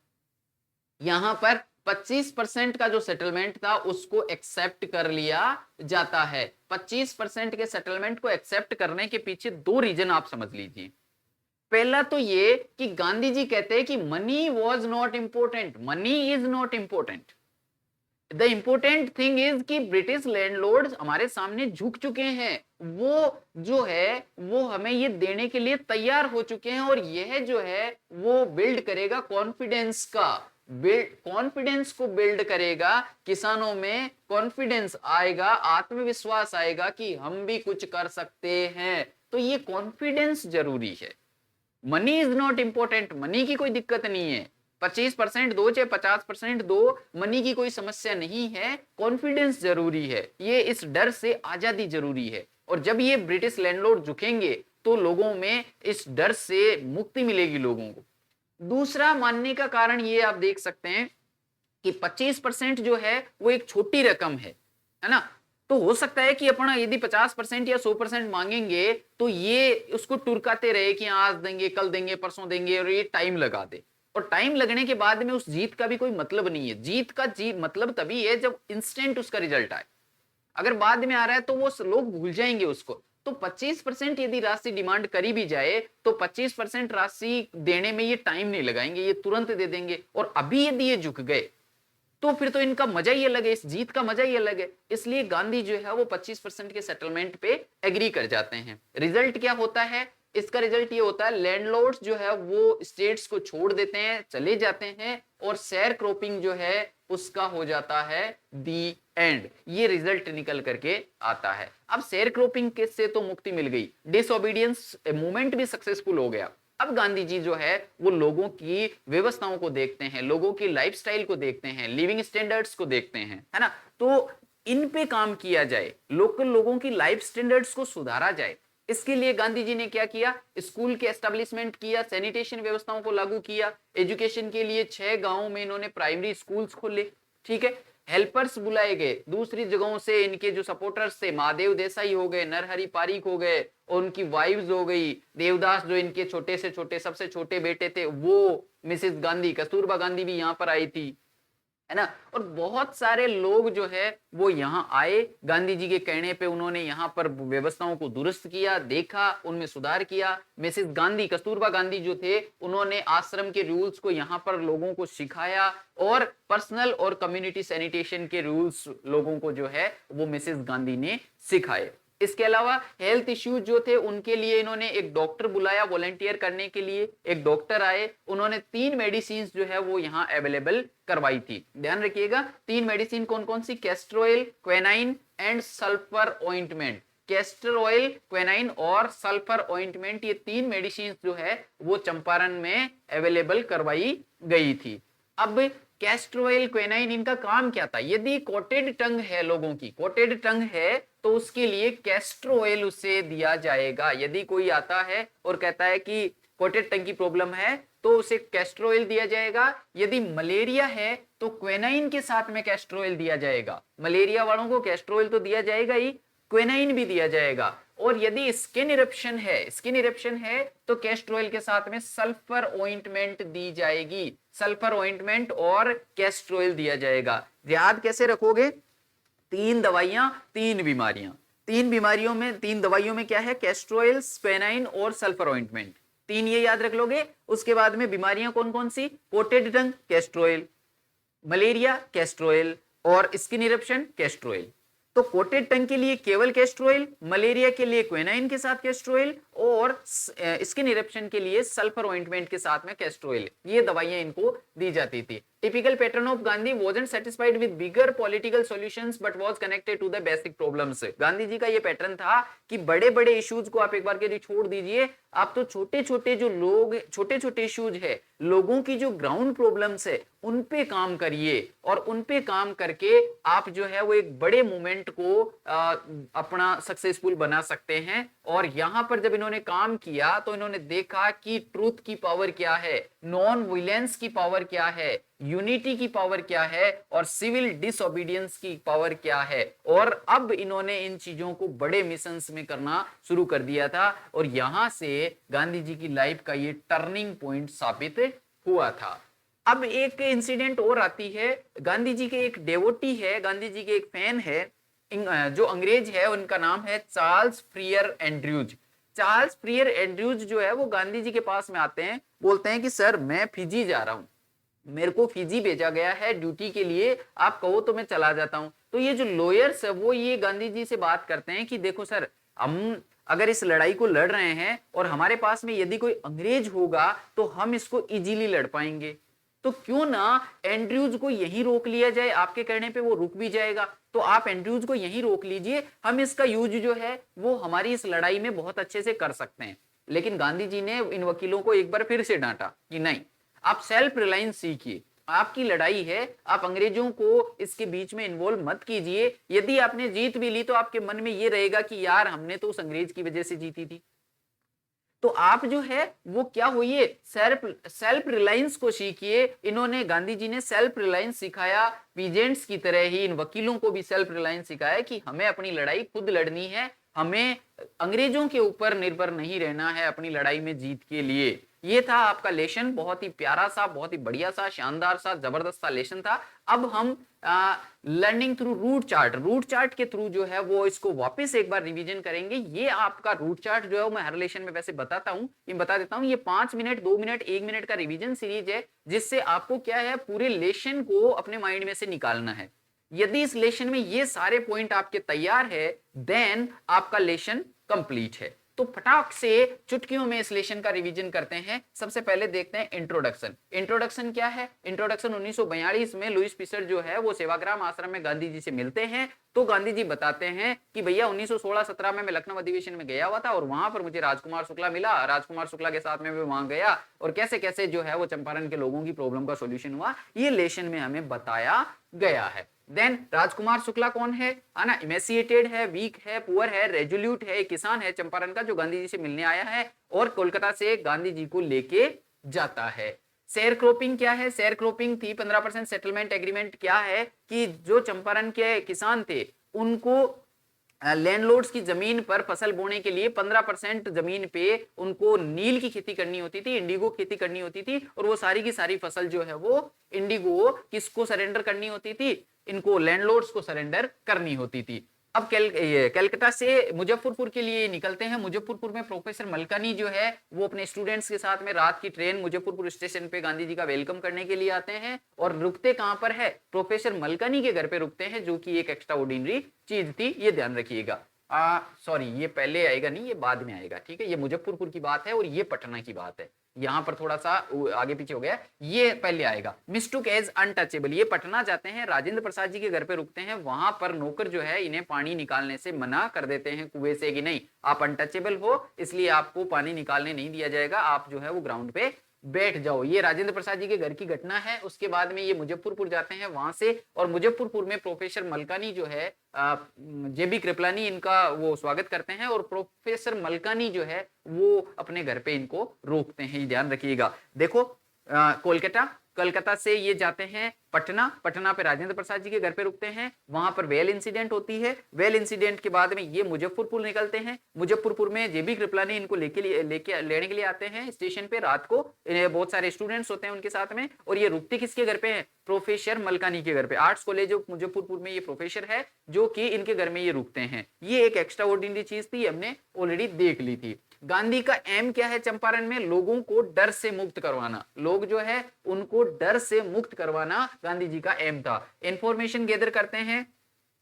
यहां पर 25% का जो सेटलमेंट था उसको एक्सेप्ट कर लिया जाता है। 25% के सेटलमेंट को एक्सेप्ट करने के पीछे दो रीजन आप समझ लीजिए। पहला तो ये कि गांधी जी कहते हैं कि money was not important, money is not important, the important thing is कि ब्रिटिश लैंडलॉर्ड्स हमारे सामने झुक चुके हैं, वो जो है वो हमें ये देने के लिए तैयार हो चुके हैं, और यह जो है वो बिल्ड करेगा कॉन्फिडेंस का, कॉन्फिडेंस को बिल्ड करेगा, किसानों में कॉन्फिडेंस आएगा, आत्मविश्वास आएगा कि हम भी कुछ कर सकते हैं। तो ये कॉन्फिडेंस जरूरी है। Money is not important, money की कोई दिक्कत नहीं है, 25% दो चाहे 50% दो, मनी की कोई समस्या नहीं है, कॉन्फिडेंस जरूरी है, ये इस डर से आजादी जरूरी है। और जब ये ब्रिटिश लैंडलॉर्ड झुकेंगे तो लोगों में इस डर से मुक्ति मिलेगी लोगों को। दूसरा मानने का कारण ये आप देख सकते हैं कि 25% जो है वो एक छोटी रकम है ना, तो हो सकता है कि अपना यदि 50% या 100% मांगेंगे तो ये उसको टुरकाते रहे कि आज देंगे, कल देंगे, परसों देंगे, और ये टाइम लगा दे, और टाइम लगने के बाद में उस जीत का भी कोई मतलब नहीं है। जीत का मतलब तभी है जब इंस्टेंट उसका रिजल्ट आए, अगर बाद में आ रहा है तो वो लोग भूल जाएंगे उसको। तो 25% यदि राशि डिमांड करी भी जाए तो 25% राशि देने में ये टाइम नहीं लगाएंगे, ये तुरंत दे देंगे। और अभी यदि ये झुक गए तो फिर तो इनका मजा ही अलग है, इस जीत का मजा ही अलग है। इसलिए गांधी जो है वो 25% के सेटलमेंट पे एग्री कर जाते हैं। रिजल्ट क्या होता है इसका? रिजल्ट ये होता है लैंडलॉर्ड्स जो है वो स्टेट्स को छोड़ देते हैं, चले जाते हैं, और शेयर क्रॉपिंग जो है उसका हो जाता है दी एंड। ये रिजल्ट निकल करके आता है। अब शेयर क्रॉपिंग के से तो मुक्ति मिल गई, डिसओबीडियंस मूवमेंट भी सक्सेसफुल हो गया। अब गांधी जी जो है वो लोगों की व्यवस्थाओं को देखते हैं, लोगों की लाइफस्टाइल को देखते हैं, लिविंग स्टैंडर्ड्स को देखते हैं, है ना। तो इन पे काम किया जाए, लोकल लोगों की लाइफ स्टैंडर्ड्स को सुधारा जाए। इसके लिए गांधी जी ने क्या किया? स्कूल के एस्टेब्लिशमेंट किया, सैनिटेशन व्यवस्थाओं को लागू किया, एजुकेशन के लिए 6 गांवों में इन्होंने प्राइमरी स्कूल्स खोले, ठीक है। हेल्पर्स बुलाए गए दूसरी जगहों से, इनके जो सपोर्टर्स थे, महादेव देसाई हो गए, नरहरि पारिक हो गए, और उनकी वाइव्स हो गई, देवदास जो इनके छोटे से छोटे सबसे छोटे बेटे थे वो, मिसेस गांधी, कस्तूरबा गांधी भी यहाँ पर आई थी, है ना। और बहुत सारे लोग जो है वो यहाँ आए, गांधी जी के कहने पे उन्होंने यहाँ पर व्यवस्थाओं को दुरुस्त किया, देखा, उनमें सुधार किया। मिसेस गांधी, कस्तूरबा गांधी जो थे, उन्होंने आश्रम के रूल्स को यहाँ पर लोगों को सिखाया, और पर्सनल और कम्युनिटी सैनिटेशन के रूल्स लोगों को जो है वो मिसेस गांधी ने सिखाए। इसके अलावा हेल्थ इश्यूज जो थे उनके लिए इन्होंने एक डॉक्टर बुलाया वॉलंटियर करने के लिए, एक डॉक्टर आए, उन्होंने 3 मेडिसिन जो है वो यहाँ अवेलेबल करवाई थी। ध्यान रखिएगा 3 मेडिसिन कौन कौन सी? Castor oil, quinine and sulphur ointment. Castor oil, quinine और सल्फर ऑइंटमेंट, ये 3 मेडिसिन जो है वो चंपारण में अवेलेबल करवाई गई थी। अब कैस्टर ऑयल, क्विनाइन, इनका काम क्या था? यदि कोटेड टंग है, लोगों की कोटेड टंग है, तो उसके लिए कैस्टर ऑयल उसे दिया जाएगा। यदि कोई आता है और कहता है कि कोटेड टंग की प्रॉब्लम है तो उसे कैस्टर ऑयल दिया जाएगा। यदि मलेरिया है तो क्विनाइन के साथ में कैस्टर ऑयल दिया जाएगा। मलेरिया वालों को कैस्टर ऑयल तो दिया जाएगा ही, क्विनाइन भी दिया जाएगा। और यदि स्किन इरप्शन है तो कैस्टर ऑयल के साथ में सल्फर ऑइंटमेंट दी जाएगी। सल्फर ऑइंटमेंट और कैस्टर ऑयल दिया जाएगा। याद कैसे रखोगे? 3 दवाइयां 3 बीमारियां, 3 बीमारियों में 3 दवाइयों में क्या है? कैस्टर ऑयल, क्विनाइन और सल्फर ऑइंटमेंट, 3 ये याद रख लोगे। उसके बाद में बीमारियां कौन कौन सी? Coated tongue, castor oil, malaria, castor oil, और स्किन इरप्शन, कैस्टर ऑयल। तो कोटेड टंग के लिए केवल कैस्टर ऑयल, मलेरिया के लिए क्विनाइन के साथ कैस्टर ऑयल, और स्किन इरप्शन के लिए सल्फर ऑइंटमेंट के साथ में कैस्टर ऑयल, ये दवाइयां इनको दी जाती थी। Typical pattern of Gandhi wasn't satisfied with bigger political solutions but was connected to the basic problems। Gandhi ji का ये पैटर्न था कि बड़े बड़े इश्यूज को आप एक बार के लिए छोड़ दीजिए, आप तो छोटे छोटे जो लोग, छोटे छोटे इश्यूज है, लोगों की जो ग्राउंड प्रॉब्लम्स है उन पे काम करिए, और उन पे काम करके आप जो है वो एक बड़े मूवमेंट इंसिडेंट को अपना सक्सेसफुल बना सकते हैं। और यहां पर जब इन्होंने काम किया तो इन्होंने देखा कि ट्रूथ की पावर क्या है, नॉन वायलेंस की पावर क्या है, यूनिटी की पावर क्या है और सिविल डिसओबीडियंस की पावर क्या है। और अब इन्होंने इन चीजों को बड़े मिशंस में करना शुरू कर दिया था और यहां से गांधी जी की लाइफ का ये टर्निंग पॉइंट साबित हुआ था। अब एक इंसिडेंट और आती है, गांधी जी के एक डेवोटी है, गांधी जी के एक फैन है, जो अंग्रेज है, उनका नाम है चार्ल्स फ्रियर एंड्रयूज। चार्ल्स फ्रियर एंड्रयूज जो है वो गांधी जी के पास में आते हैं, बोलते हैं कि सर मैं फिजी जा रहा हूं, मेरे को फिजी भेजा गया है ड्यूटी के लिए, आप कहो तो मैं चला जाता हूं। तो ये जो लॉयर्स है वो ये गांधी जी से बात करते हैं कि देखो सर, हम अगर इस लड़ाई को लड़ रहे हैं और हमारे पास में यदि कोई अंग्रेज होगा तो हम इसको इजीली लड़ पाएंगे, तो क्यों ना एंड्रयूज को यहीं रोक लिया जाए, आपके कहने पे वो रुक भी जाएगा, तो आप एंड्रयूज को यहीं रोक लीजिए, हम इसका यूज जो है वो हमारी इस लड़ाई में बहुत अच्छे से कर सकते हैं। लेकिन गांधी जी ने इन वकीलों को एक बार फिर से डांटा कि नहीं, आप सेल्फ रिलायंस सीखिए, आपकी लड़ाई है, आप अंग्रेजों को इसके बीच में इन्वॉल्व मत कीजिए। यदि आपने जीत भी ली तो आपके मन में ये रहेगा कि यार हमने तो उस अंग्रेज की वजह से जीती थी। तो आप जो है वो क्या होइए, सेल्फ रिलायंस को सीखिए। इन्होंने, गांधी जी ने सेल्फ रिलायंस सिखाया, पीजेंट्स की तरह ही इन वकीलों को भी सेल्फ रिलायंस सिखाया कि हमें अपनी लड़ाई खुद लड़नी है, हमें अंग्रेजों के ऊपर निर्भर नहीं रहना है अपनी लड़ाई में जीत के लिए। ये था आपका लेसन, बहुत ही प्यारा सा, बहुत ही बढ़िया सा, शानदार सा, जबरदस्त सा लेसन था। अब हम लर्निंग थ्रू रूट चार्ट के थ्रू जो है वो इसको वापस एक बार रिवीजन करेंगे। ये आपका रूट चार्ट जो है मैं हर लेसन में वैसे बताता हूं, ये बता देता हूं, ये 5 मिनट, 2 मिनट, 1 मिनट का रिवीजन सीरीज है, जिससे आपको क्या है पूरे लेसन को अपने माइंड में से निकालना है। यदि इस लेसन में ये सारे पॉइंट आपके तैयार है, देन आपका लेसन कंप्लीट है। तो फटाक से चुटकियों में इस लेसन का रिवीजन करते हैं। सबसे पहले देखते हैं इंट्रोडक्शन। इंट्रोडक्शन क्या है? इंट्रोडक्शन 1942 में लुईस पीसर जो है वो सेवाग्राम आश्रम में गांधी जी से मिलते हैं। तो गांधी जी बताते हैं कि भैया 1916-17 में मैं लखनऊ अधिवेशन में गया हुआ था और वहां पर मुझे राजकुमार शुक्ला मिला, राजकुमार शुक्ला के साथ में मैं वहां गया और कैसे कैसे जो है वो चंपारण के लोगों की प्रॉब्लम का सोल्यूशन हुआ, ये लेसन में हमें बताया गया है। देन राजकुमार शुक्ला कौन है ना, इमेसिएटेड है, वीक है, पुअर है, रेजोल्यूट है, किसान है चंपारण का जो गांधी जी से मिलने आया है और कोलकाता से गांधी जी को लेके जाता है। शेयर क्रॉपिंग क्या है? शेयर क्रॉपिंग थी 15% सेटलमेंट एग्रीमेंट। क्या है कि जो चंपारण के किसान थे उनको लैंडलॉर्ड्स की जमीन पर फसल बोने के लिए 15% जमीन पे उनको नील की खेती करनी होती थी, इंडिगो खेती करनी होती थी और वो सारी की सारी फसल जो है वो इंडिगो किसको सरेंडर करनी होती थी? इनको लैंडलॉर्ड्स को सरेंडर करनी होती थी। अब कलकत्ता से मुजफ्फरपुर के लिए निकलते हैं। मुजफ्फरपुर में प्रोफेसर मलकानी जो है वो अपने स्टूडेंट्स के साथ में रात की ट्रेन मुजफ्फरपुर स्टेशन पे गांधी जी का वेलकम करने के लिए आते हैं और रुकते कहां पर है? प्रोफेसर मलकानी के घर पे रुकते हैं, जो कि एक एक्स्ट्रा ऑर्डिनरी चीज थी, ये ध्यान रखिएगा। सॉरी, ये पहले आएगा नहीं, ये बाद में आएगा, ठीक है। ये मुजफ्फरपुर की बात है और ये पटना की बात है, यहां पर थोड़ा सा आगे पीछे हो गया, ये पहले आएगा। मिस्टूक एज अनटचेबल, ये पटना जाते हैं, राजेंद्र प्रसाद जी के घर पे रुकते हैं, वहां पर नौकर जो है इन्हें पानी निकालने से मना कर देते हैं कुएं से कि नहीं, आप अनटचेबल हो, इसलिए आपको पानी निकालने नहीं दिया जाएगा, आप जो है वो ग्राउंड पे बैठ जाओ। ये राजेंद्र प्रसाद जी के घर की घटना है। उसके बाद में ये मुजफ्फरपुर जाते हैं वहां से, और मुजफ्फरपुर में प्रोफेसर मलकानी जो है जेबी कृपलानी इनका वो स्वागत करते हैं और प्रोफेसर मलकानी जो है वो अपने घर पे इनको रोकते हैं, ये ध्यान रखिएगा। देखो कलकत्ता से ये जाते हैं पटना, पटना पे राजेंद्र प्रसाद जी के घर पे रुकते हैं, वहां पर वेल इंसिडेंट होती है। वेल इंसिडेंट के बाद में ये मुजफ्फरपुर निकलते हैं। मुजफ्फरपुर में जेबी कृपलानी इनको लेने के लिए आते हैं स्टेशन पे रात को। बहुत सारे स्टूडेंट्स होते हैं उनके साथ में, और ये रुकते किसके घर पे हैं? प्रोफेसर मलकानी के घर पे। आर्ट्स कॉलेज ऑफ मुजफ्फरपुर में ये प्रोफेसर है जो कि इनके घर में ये रुकते हैं। ये एक एक्स्ट्रा ऑर्डिनरी चीज थी, हमने ऑलरेडी देख ली थी। गांधी का एम क्या है चंपारण में? लोगों को डर से मुक्त करवाना, लोग जो है उनको डर से मुक्त करवाना गांधी जी का एम था। इंफॉर्मेशन गैदर करते हैं,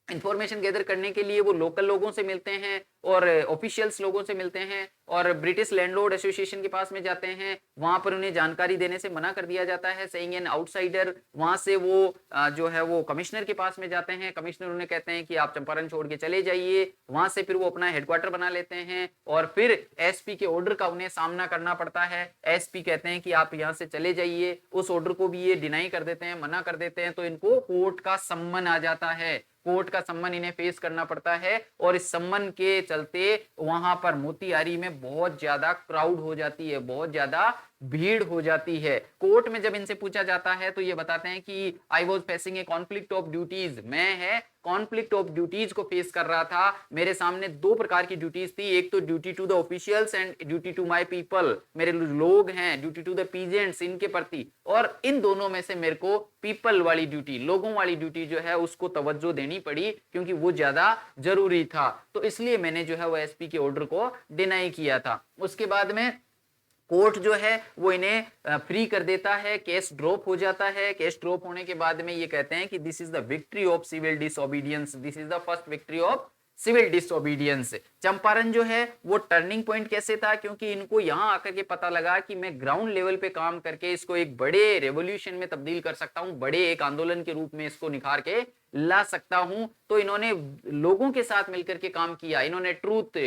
इंफॉर्मेशन गैदर करने के लिए वो लोकल लोगों से मिलते हैं और ऑफिशियल्स लोगों से मिलते हैं और ब्रिटिश लैंडलॉर्ड एसोसिएशन के पास में जाते हैं। वहां पर उन्हें जानकारी देने से मना कर दिया जाता है, सेइंग एन आउटसाइडर। वहां से वो जो है वो कमिश्नर के पास में जाते हैं, कमिश्नर उन्हें कहते हैं कि आप चंपारण छोड़ के चले जाइए। वहां से फिर वो अपना हेडक्वार्टर बना लेते हैं और फिर एसपी के ऑर्डर का उन्हें सामना करना पड़ता है। एसपी कहते हैं कि आप यहाँ से चले जाइए, उस ऑर्डर को भी ये डिनाई कर देते हैं, मना कर देते हैं, तो इनको कोर्ट का सम्मन आ जाता है। कोर्ट का सम्मन इन्हें फेस करना पड़ता है और इस सम्मन के चलते वहां पर मोतिहारी में बहुत ज्यादा क्राउड हो जाती है, बहुत ज्यादा भीड़ हो जाती है। कोर्ट में जब इनसे पूछा जाता है तो ये बताते हैं कि I was facing A conflict of duties, मैं है कॉन्फ्लिक्ट ऑफ ड्यूटीज को फेस कर रहा था। मेरे सामने दो प्रकार की ड्यूटीज थी, एक तो duty to the officials and duty to my people, मेरे लोग हैं, ड्यूटी टू द पीजेंट्स इनके प्रति, और इन दोनों में से मेरे को पीपल वाली ड्यूटी, लोगों वाली ड्यूटी जो है उसको तवज्जो देनी पड़ी क्योंकि वो ज्यादा जरूरी था। तो इसलिए मैंने जो है वो एसपी के ऑर्डर को डिनाई किया था। उसके बाद में कोर्ट जो है वो इन्हें फ्री कर देता है, केस ड्रॉप हो जाता है। केस ड्रॉप होने के बाद में ये कहते हैं कि this is the victory of civil disobedience, this is the first victory of civil disobedience. Champaran जो है वो टर्निंग पॉइंट कैसे था, क्योंकि इनको यहां आकर के पता लगा कि मैं ग्राउंड लेवल पे काम करके इसको एक बड़े रेवोल्यूशन में तब्दील कर सकता हूं, बड़े एक आंदोलन के रूप में इसको निखार के ला सकता हूं। तो इन्होंने लोगों के साथ मिलकर के काम किया, इन्होंने ट्रूथ,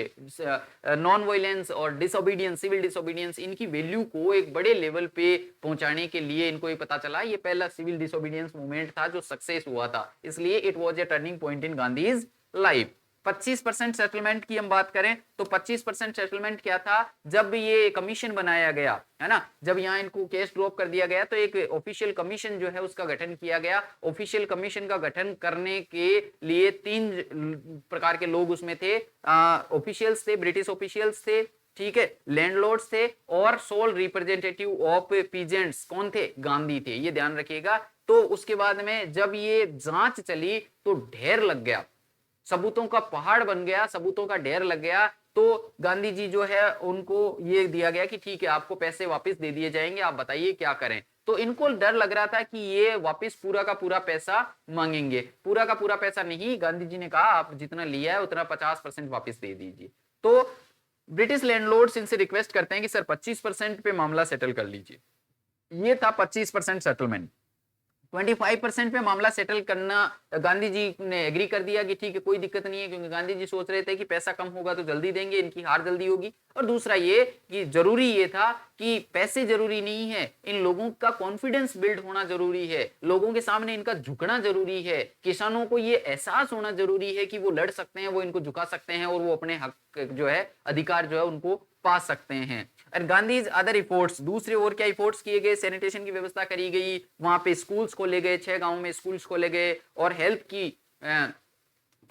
नॉन वायलेंस और डिसोबीडियंस, सिविल डिसोबीडियंस, इनकी वैल्यू को एक बड़े लेवल पे पहुंचाने के लिए इनको ये पता चला ये पहला सिविल डिसोबीडियंस मूवमेंट था जो सक्सेस हुआ था, इसलिए it was a turning point in Gandhi's life. 25% settlement की हम बात करें तो 25% सेटलमेंट क्या था, जब ये कमीशन बनाया गया है ना, जब यहाँ इनको केस ड्रॉप कर दिया गया तो एक ऑफिशियल कमीशन जो है उसका गठन किया गया। ऑफिशियल कमीशन का गठन करने के लिए 3 प्रकार के लोग उसमें थे, ऑफिशियल्स थे, ब्रिटिश ऑफिशियल्स थे, ठीक है, लैंडलॉर्ड्स थे, और सोल रिप्रेजेंटेटिव ऑफ पीजेंट्स कौन थे, गांधी थे, ये ध्यान रखिएगा। तो उसके बाद में जब ये जांच चली तो ढेर लग गया, सबूतों का पहाड़ बन गया, सबूतों का ढेर लग गया। तो गांधी जी जो है उनको ये दिया गया कि ठीक है आपको पैसे वापस दे दिए जाएंगे, आप बताइए क्या करें। तो इनको डर लग रहा था कि ये वापस पूरा का पूरा पैसा मांगेंगे, पूरा का पूरा पैसा नहीं, गांधी जी ने कहा आप जितना लिया है उतना 50% वापस दे दीजिए। तो ब्रिटिश लैंडलॉर्ड्स इनसे रिक्वेस्ट करते हैं कि सर 25% पे मामला सेटल कर लीजिए। ये था 25% सेटलमेंट। 25% पे मामला सेटल करना गांधी जी ने एग्री कर दिया कि ठीक है कोई दिक्कत नहीं है, क्योंकि गांधी जी सोच रहे थे कि पैसा कम होगा तो जल्दी देंगे, इनकी हार जल्दी होगी। और दूसरा ये कि जरूरी ये था कि पैसे जरूरी नहीं है, इन लोगों का कॉन्फिडेंस बिल्ड होना जरूरी है, लोगों के सामने इनका झुकना जरूरी है, किसानों को ये एहसास होना जरूरी है कि वो लड़ सकते हैं, वो इनको झुका सकते हैं और वो अपने हक जो है, अधिकार जो है उनको पा सकते हैं। और गांधीज अदर एफर्ट्स, दूसरे और क्या एफर्ट्स किए गए, सैनिटेशन की व्यवस्था करी गई, वहां पे स्कूल्स खोले गए, 6 गांवों में स्कूल्स खोले गए, और हेल्थ की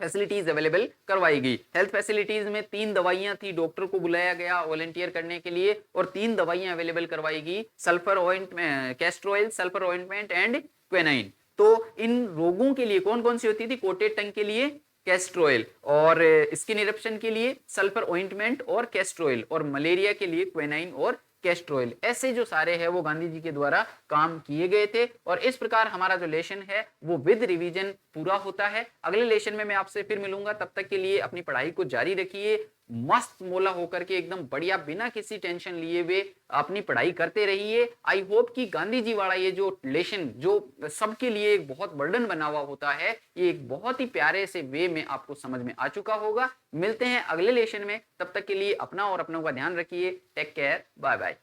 फैसिलिटीज अवेलेबल करवाई गई। हेल्थ फैसिलिटीज में 3 दवाइयां थी, डॉक्टर को बुलाया गया वॉलंटियर करने के लिए, और 3 दवाइयां अवेलेबल करवाई गई, sulphur ointment, castor oil, sulphur ointment and quinine. तो इन रोगों के लिए कौन कौन सी होती थी, कोटेड टंग के लिए कैस्टर ऑयल, और स्किन इरप्शन के लिए सल्फर ऑइंटमेंट और कैस्टर ऑयल, और मलेरिया के लिए क्विनाइन और कैस्टर ऑयल। ऐसे जो सारे हैं वो गांधी जी के द्वारा काम किए गए थे। और इस प्रकार हमारा जो लेसन है वो विद रिवीजन पूरा होता है। अगले लेसन में मैं आपसे फिर मिलूंगा, तब तक के लिए अपनी पढ़ाई को जारी रखिए, मस्त मोला होकर के एकदम बढ़िया बिना किसी टेंशन लिए हुए अपनी पढ़ाई करते रहिए। आई होप कि गांधी जी वाला ये जो लेसन जो सबके लिए एक बहुत बर्डन बना हुआ होता है, ये एक बहुत ही प्यारे से वे में आपको समझ में आ चुका होगा। मिलते हैं अगले लेसन में, तब तक के लिए अपना और अपनों का ध्यान रखिए। Take care, bye bye.